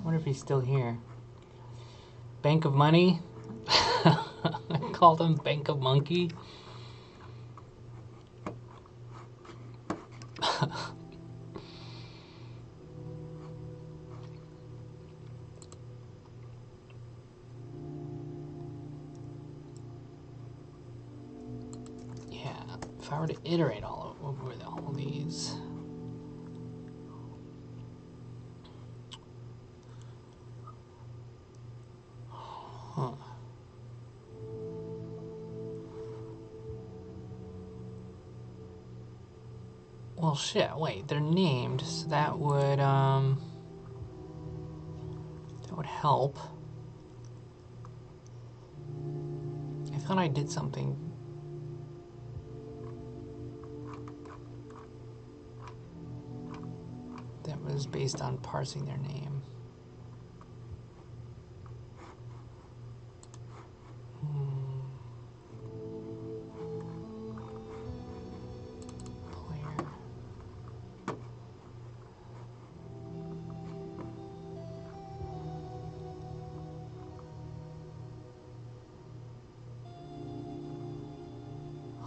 wonder if he's still here. Bank of Money. I called him Bank of Monkey. Yeah, if I were to iterate all over all these. Huh. Well, shit, wait, they're named, so that would help. I thought I did something. That was based on parsing their name. Player.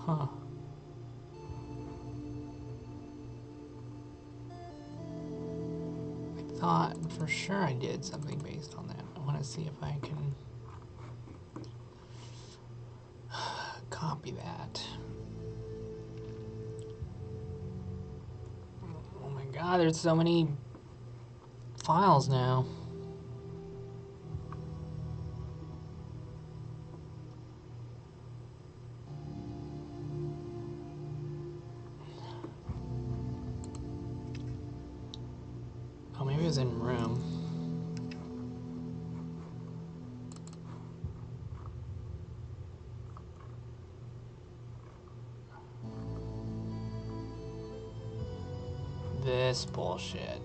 Huh. I thought for sure I did something based on that. I want to see if I can copy that. Oh my god, there's so many files now. Oh, maybe it was in room. This bullshit.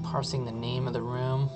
Parsing the name of the room.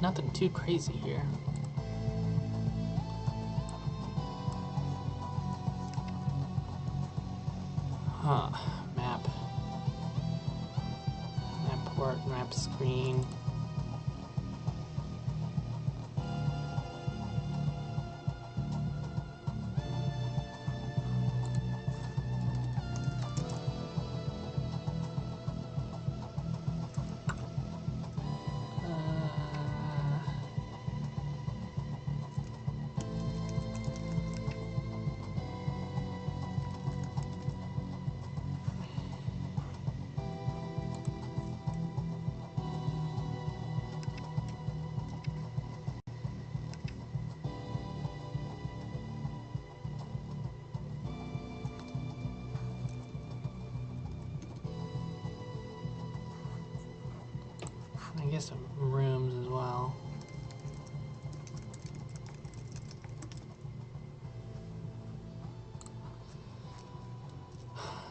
Nothing too crazy here. Huh. Map. Map port, map screen. I guess some rooms as well.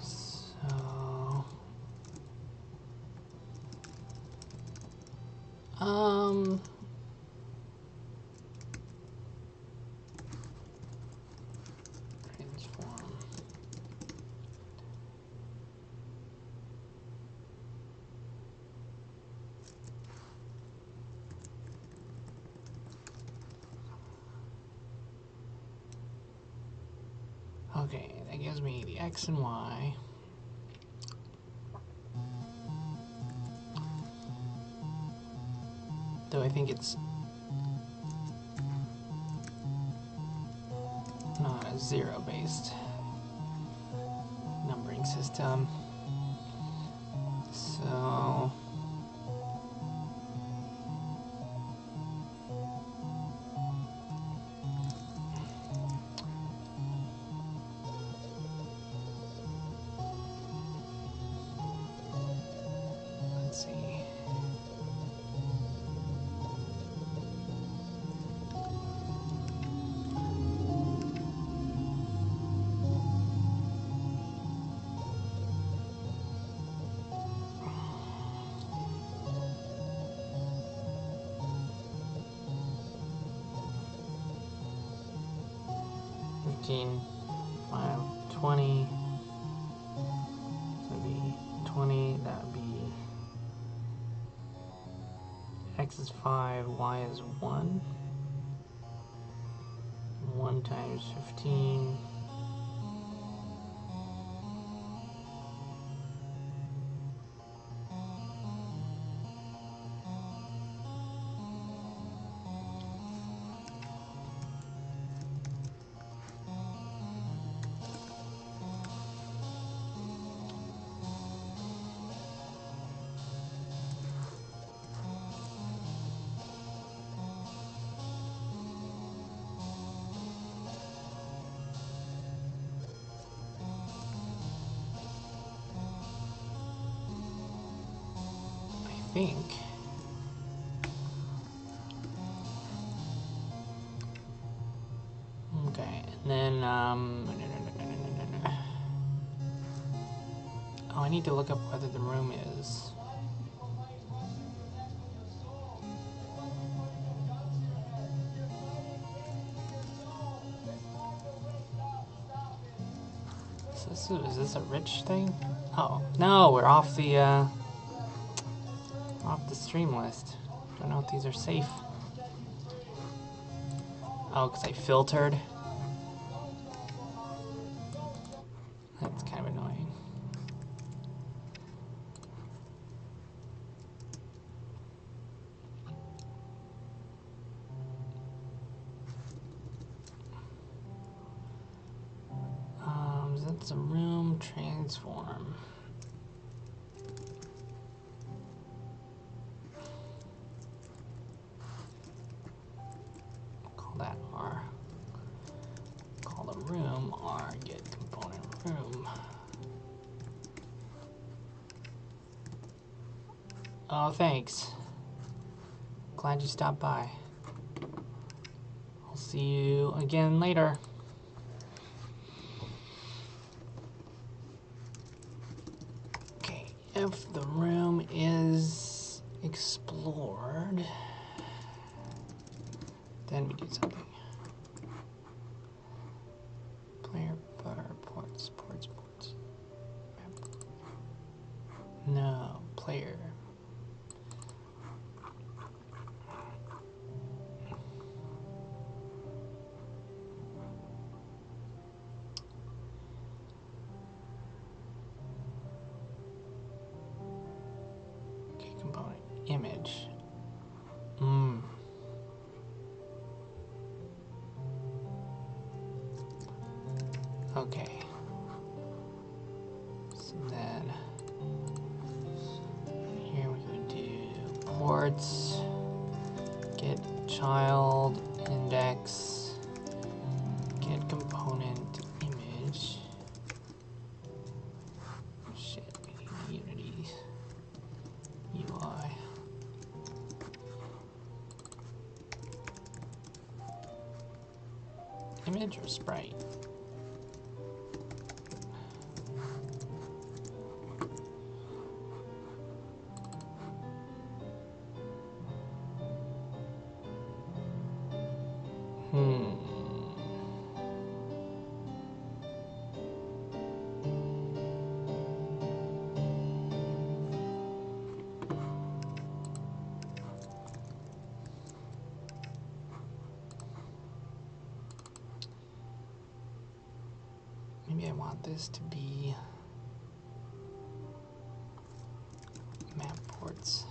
So, transform. Okay, that gives me the X and Y. Though I think it's not a zero-based numbering system. So let's see. Fifteen, 5, 20. So that'd be 20. That'd be x is 5, y is 1. 1 times 15. I think. Okay, and then oh, I need to look up whether the room is. Is this a rich thing? Oh no, we're off the stream list. Don't know if these are safe. Oh, because I filtered. That's kind of annoying. That's a room transform. Call that R. Call the room R. Get component room. Oh, thanks. Glad you stopped by. I'll see you again later. Okay, if the room is explored, then we do something. Player, butter, ports. No, player. Okay, component, image. Okay. So then here we would do ports, get child index, get component image. Shit, we need Unity UI. Image or sprite? Maybe I want this to be map ports.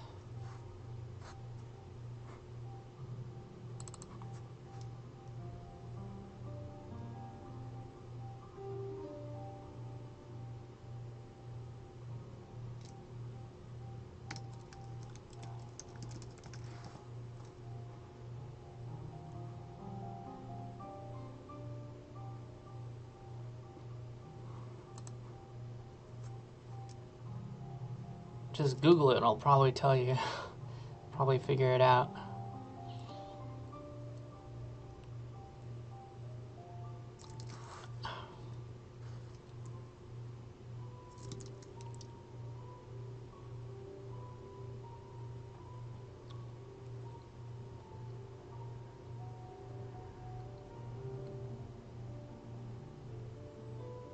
Just Google it, it'll probably tell you. Probably figure it out.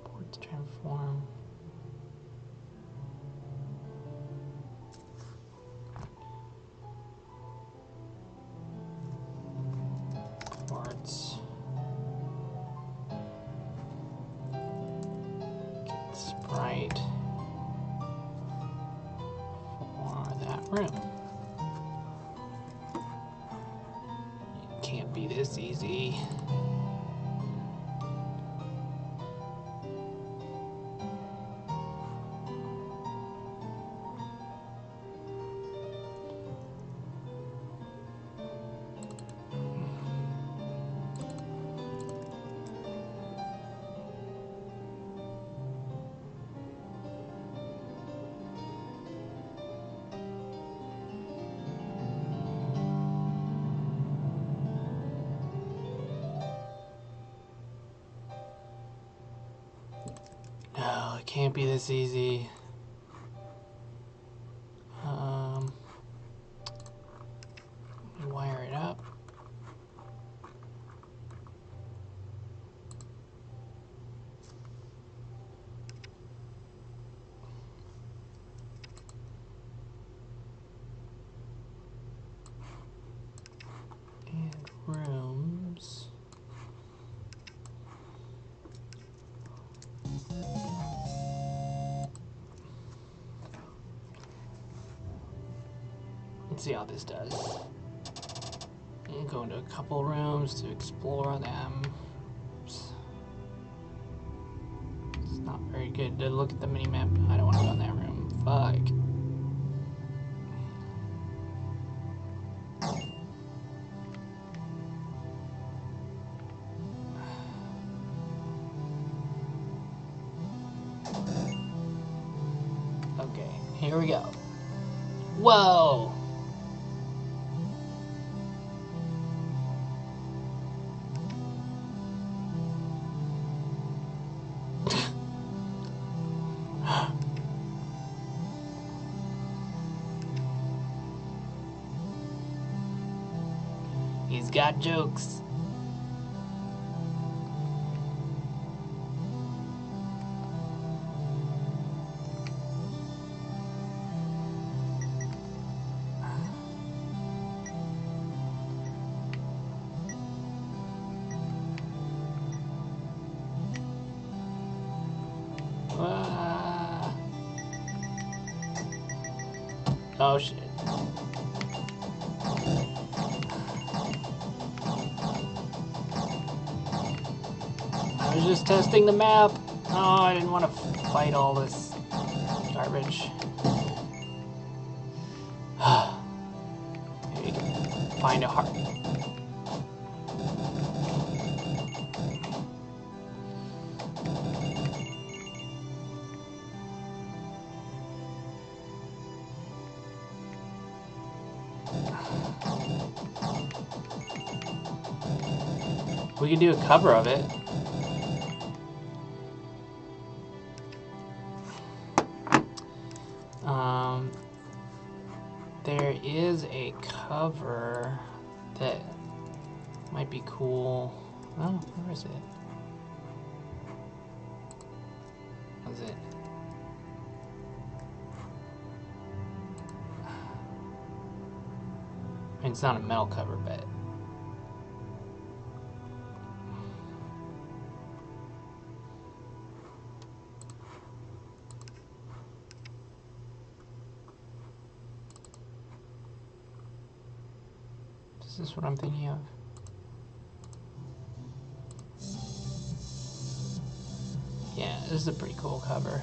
Ports transform. Ports. Get sprite for that room. It can't be this easy. No, it can't be this easy. Let me wire it up. And rooms. Let's see how this does. And go into a couple rooms to explore them. Oops. It's not very good to look at the mini map. I don't want to go in that room. Fuck. Okay, here we go. Whoa! He's got jokes. Ah. Oh shit. I was just testing the map. Oh, I didn't want to fight all this garbage. Maybe we can find a heart. We can do a cover of it. There is a cover that might be cool. Oh, where is it? What is it? I mean, it's not a metal cover, but is this what I'm thinking of? Yeah, this is a pretty cool cover.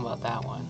know about that one.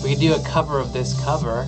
We could do a cover of this cover.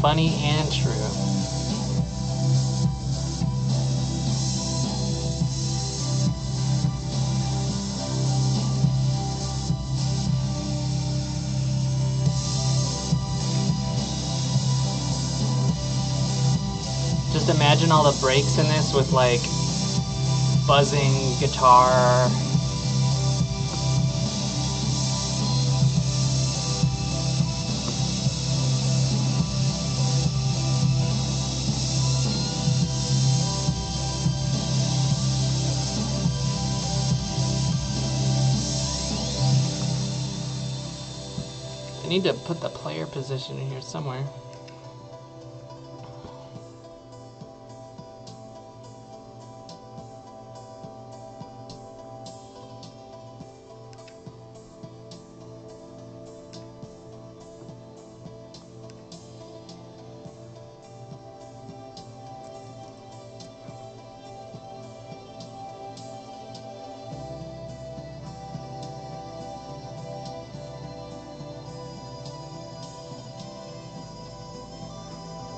Funny and true. Just imagine all the breaks in this with like buzzing guitar. I need to put the player position in here somewhere.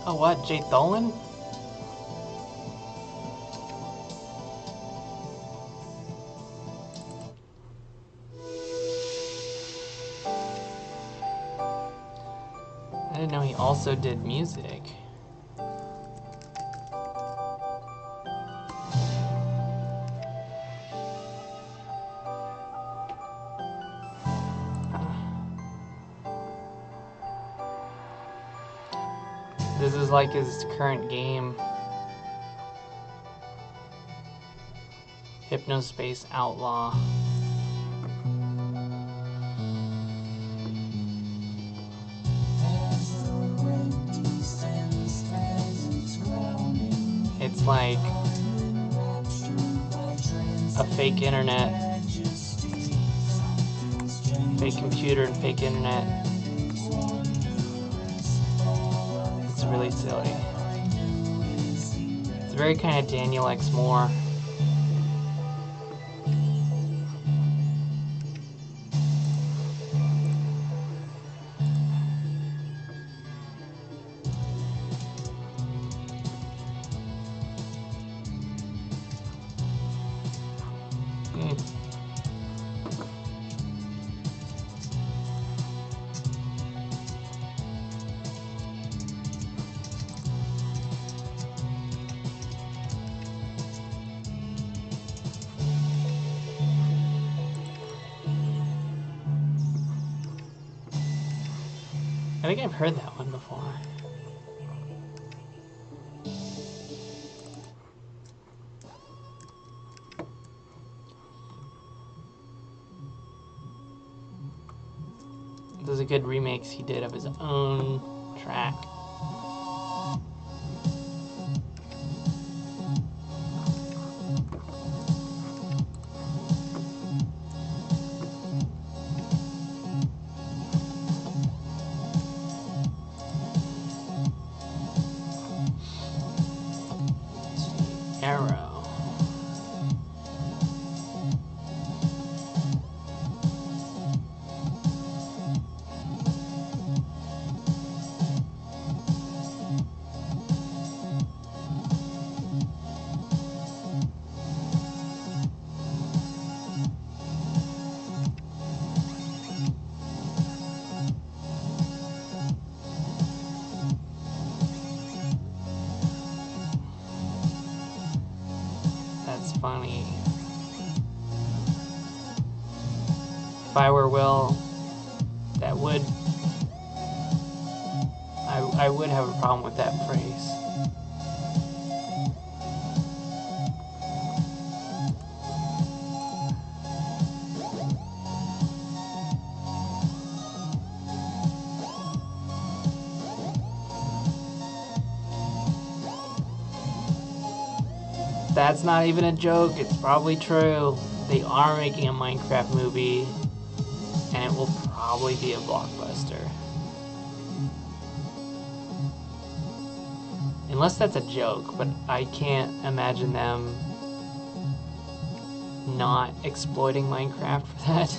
Oh, what? Jay Tholen? I didn't know he also did music. This is like his current game. Hypnospace Outlaw. It's like a fake internet, fake computer and fake internet. It's really silly. It's very kind of Daniel X. Moore. I think I've heard that one before. Those are good remakes he did of his own track. funny. If I were Will, that would... I would have a problem with that phrase. That's not even a joke, it's probably true. They are making a Minecraft movie, and it will probably be a blockbuster. Unless that's a joke, but I can't imagine them not exploiting Minecraft for that.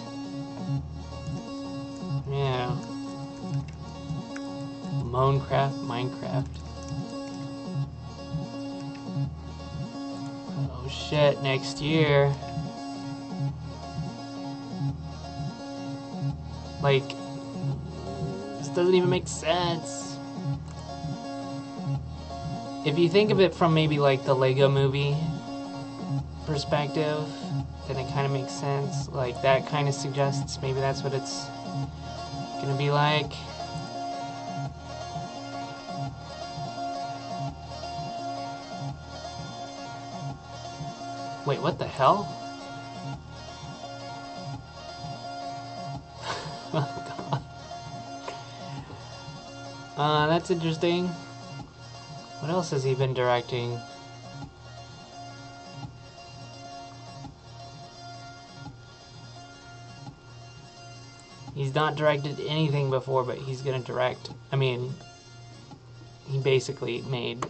Yeah. Minecraft. Oh shit, next year. Like, this doesn't even make sense. If you think of it from maybe like the Lego movie perspective, then it kind of makes sense. Like, that kind of suggests maybe that's what it's gonna be like. Wait, what the hell? Oh god. That's interesting. What else has he been directing? He's not directed anything before, but he's gonna direct. I mean, he basically made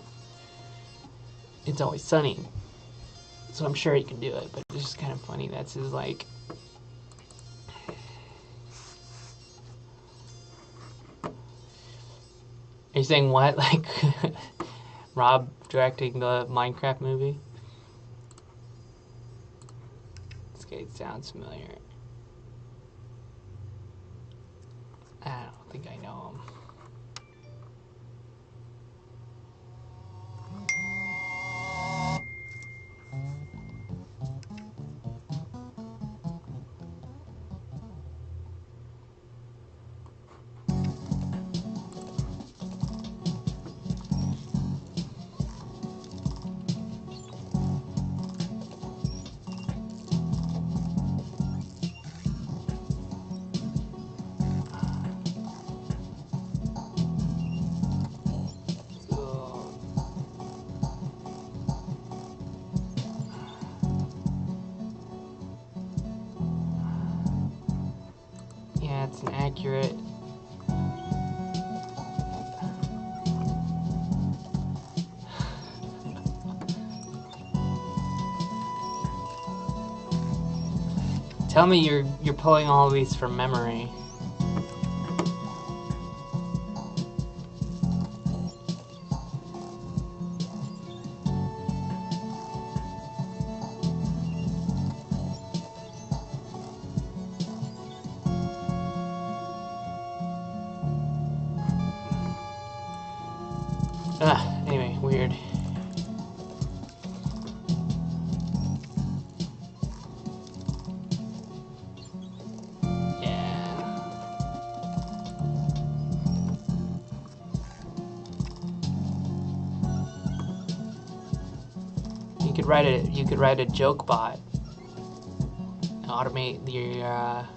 It's Always Sunny. So I'm sure he can do it, but it's just kind of funny. That's his, like... Are you saying what? Like, Rob directing the Minecraft movie? This guy sounds familiar. I don't think I know him. It's an accurate... Tell me you're pulling all these from memory. Anyway, weird. Yeah. You could write a joke bot. Automate your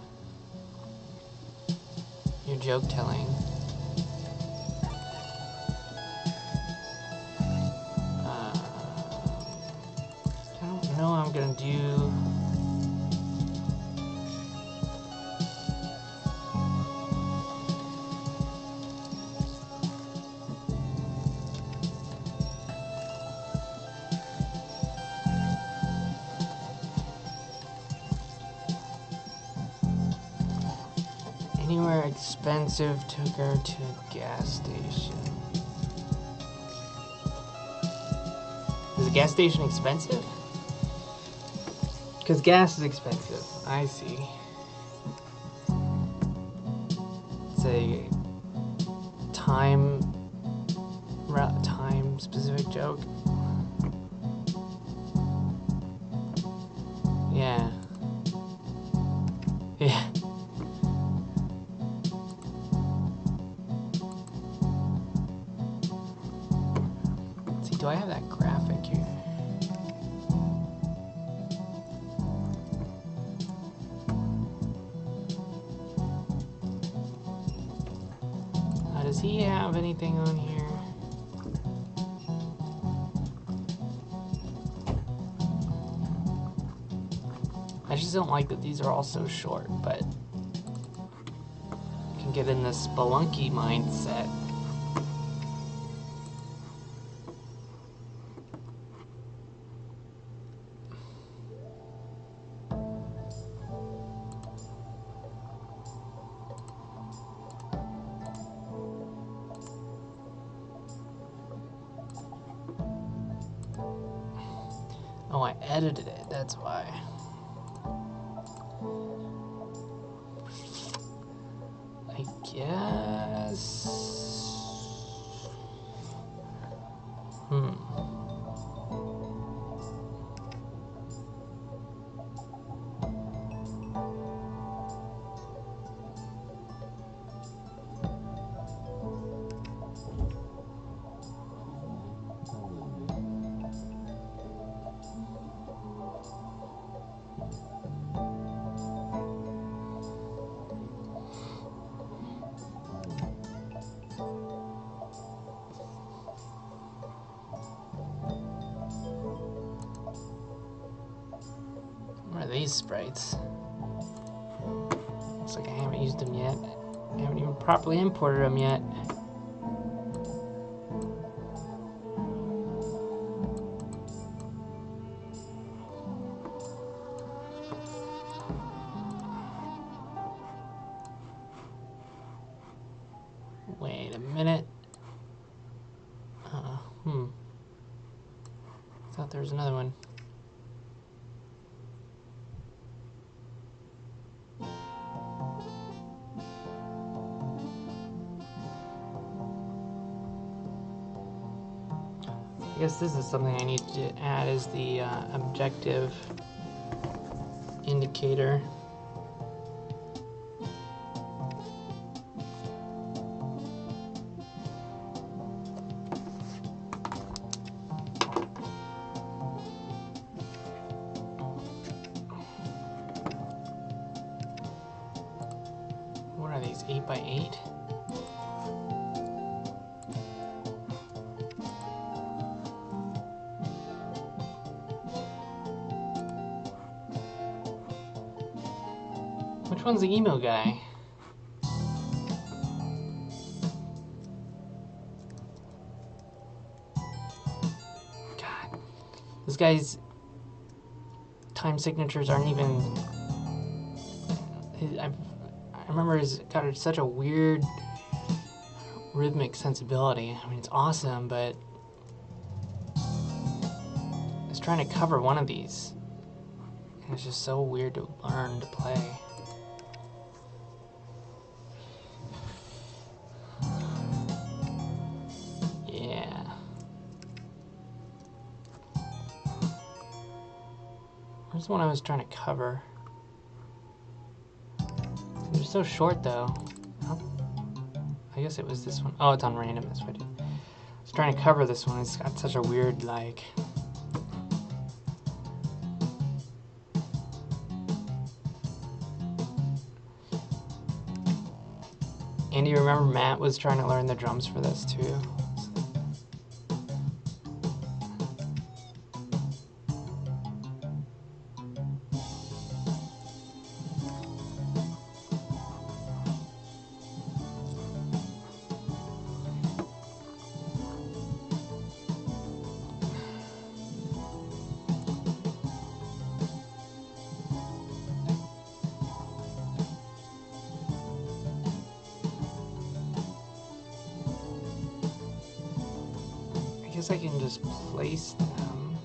joke telling. I'm gonna do anywhere expensive to go to a gas station. Is a gas station expensive? Because gas is expensive. I see. It's a time specific joke. Does he have anything on here? I just don't like that these are all so short, but I can get in this spelunky mindset. Oh, I edited it, that's why. I guess... What are these sprites? Looks like I haven't used them yet. I haven't even properly imported them yet. Wait a minute. Thought there was another one. I guess this is something I need to add is the objective indicator. What are these, 8x8? Which one's the emo guy? God. This guy's time signatures aren't even... I remember he's got such a weird rhythmic sensibility. I mean, it's awesome, but... I was trying to cover one of these. And it's just so weird to learn to play. Where's the one I was trying to cover? They're so short though. Oh, I guess it was this one. Oh, it's on random, that's what I did. I was trying to cover this one. It's got such a weird, like... And do you remember Matt was trying to learn the drums for this too? I guess I can just place them.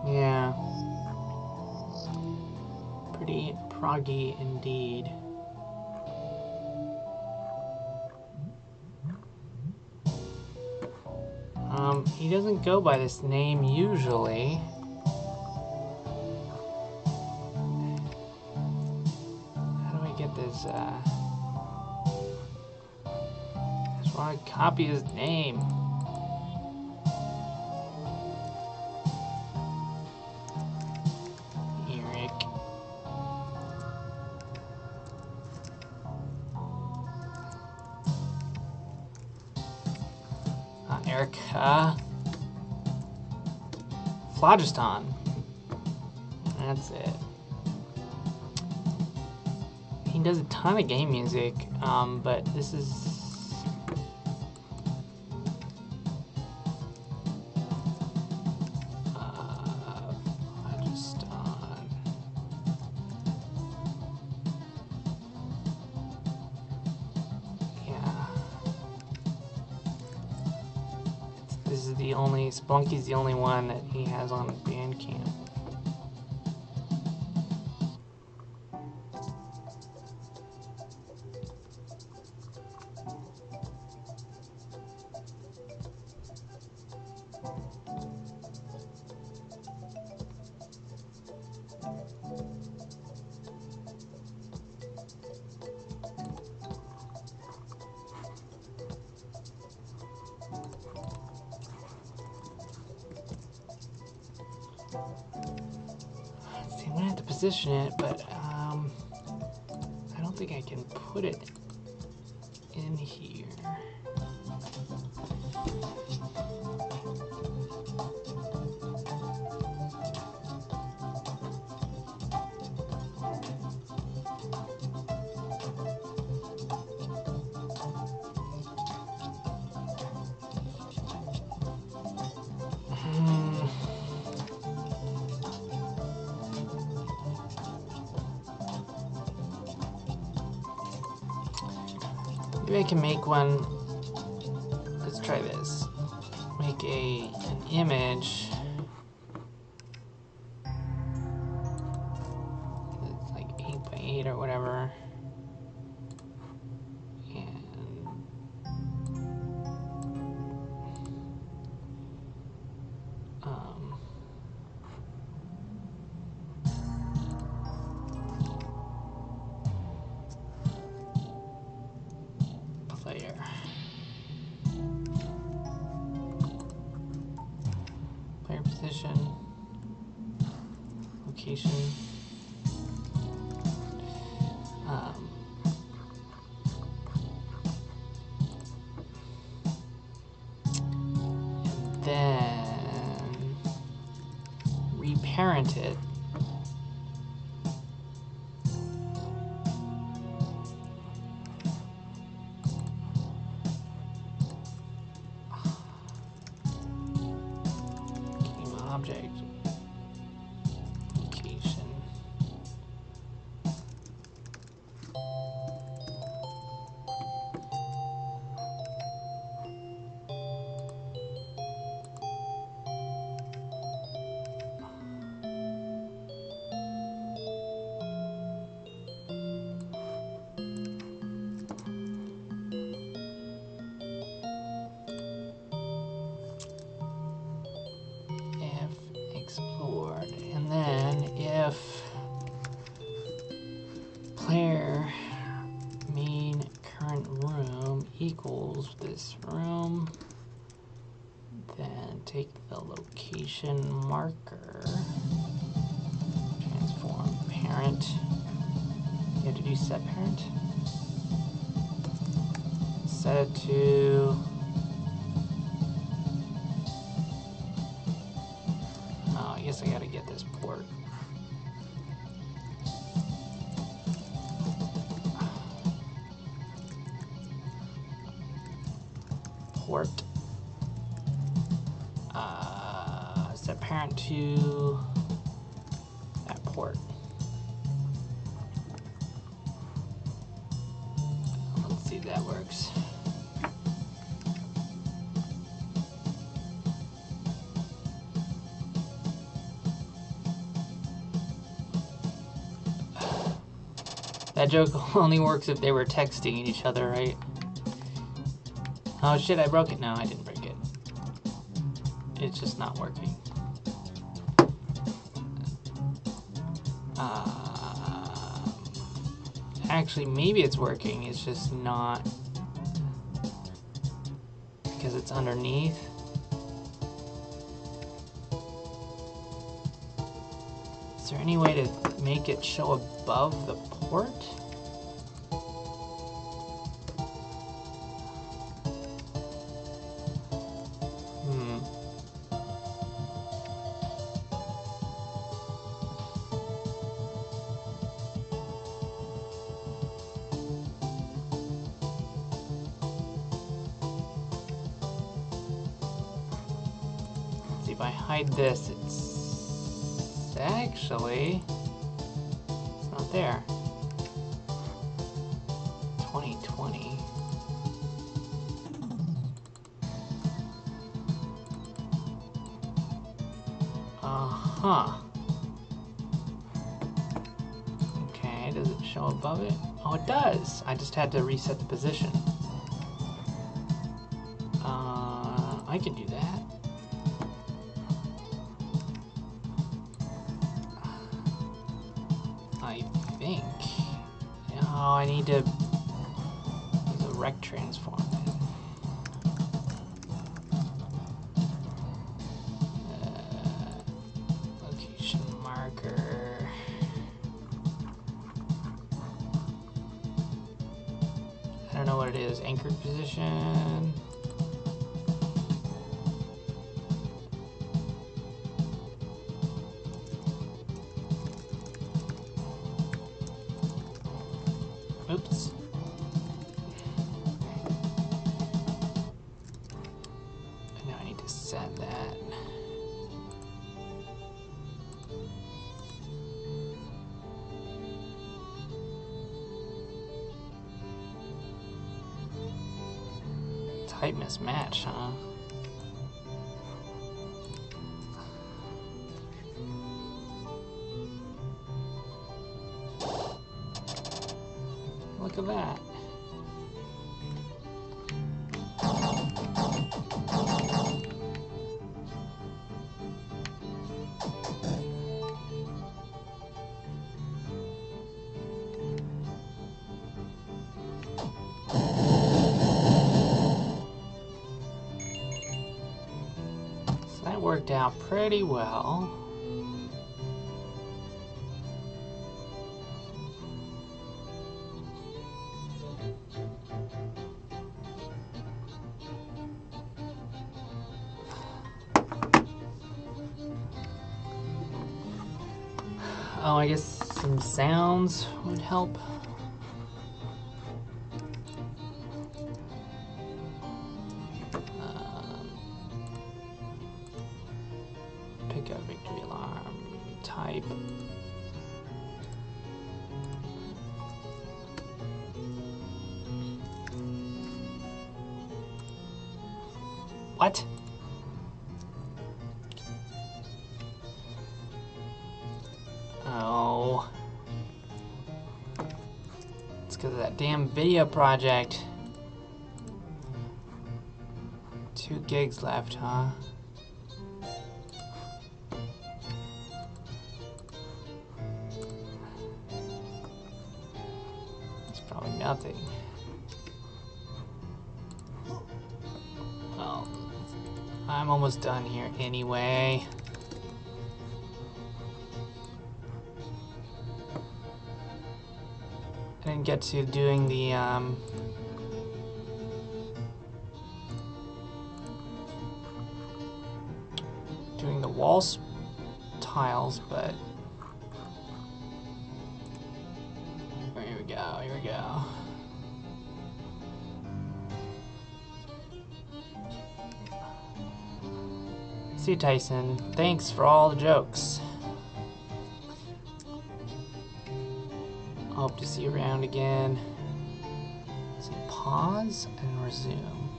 Yeah. Pretty proggy indeed. He doesn't go by this name usually. How do I get this, I want to copy his name. Eric. Erica. Phlogiston. That's it. He does a ton of game music, but this is Phlogiston. Yeah. This is the only, Splunky's the only one that he has on Bandcamp. See, I'm gonna have to position it, but I don't think I can put it in here. Maybe I can make one. Let's try this. Make an image. It's like 8x8 or whatever. Player position, location, and then reparent it. Object, location, explored, and then if player main current room equals this room, then take the location marker, transform parent. You have to do set parent. Set it to I guess I gotta get this port. Set parent to that port. Let's see if that works. That joke only works if they were texting each other, right? Oh shit, I broke it. No, I didn't break it. It's just not working. Actually, maybe it's working. It's just not because it's underneath. Is there any way to make it show above the port? If I hide this, it's actually, it's not there. 2020. Uh-huh. Okay, does it show above it? Oh, it does. I just had to reset the position. I can do that. I think. Oh, I need to use a rect transform. Location marker. I don't know what it is. Anchored position. Oops. And now I need to set that. Type mismatch, huh? Look at that. So that worked out pretty well. Oh, I guess some sounds would help. Pick up victory alarm, type. What? Oh. It's because of that damn video project. 2 gigs left, huh? It's probably nothing. Well, I'm almost done here anyway. I didn't get to doing the wall tiles, but here we go, here we go. See you, Tyson. Thanks for all the jokes. Hope to see you around again. So pause and resume.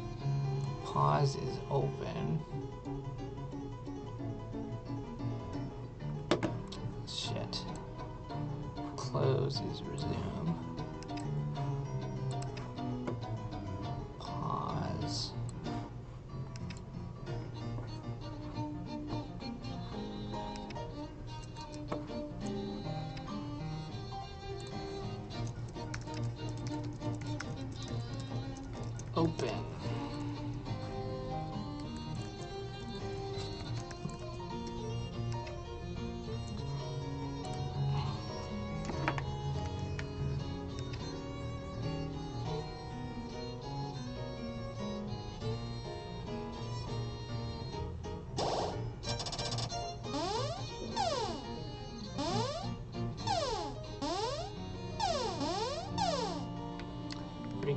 Pause is open. Shit. Close is resume. Pause. Open.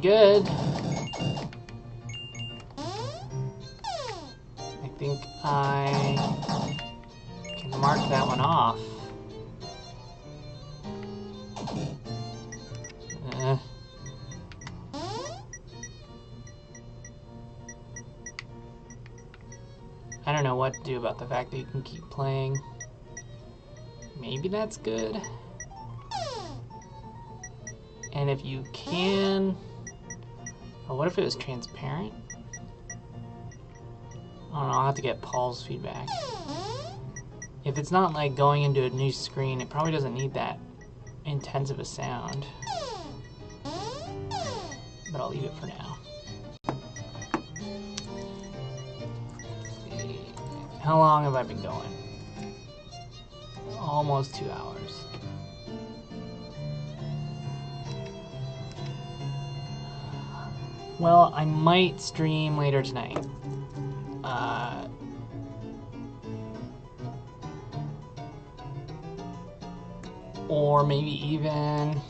good. I think I can mark that one off. I don't know what to do about the fact that you can keep playing. Maybe that's good. And if you can... Oh, what if it was transparent? I don't know, I'll have to get Paul's feedback. If it's not like going into a new screen, it probably doesn't need that intense of a sound. But I'll leave it for now. Let's see. How long have I been going? Almost 2 hours. Well, I might stream later tonight. Or maybe even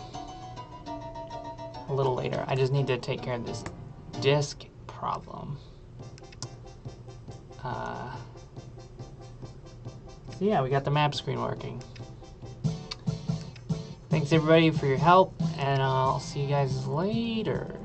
a little later. I just need to take care of this disk problem. So yeah, we got the map screen working. Thanks everybody for your help, and I'll see you guys later.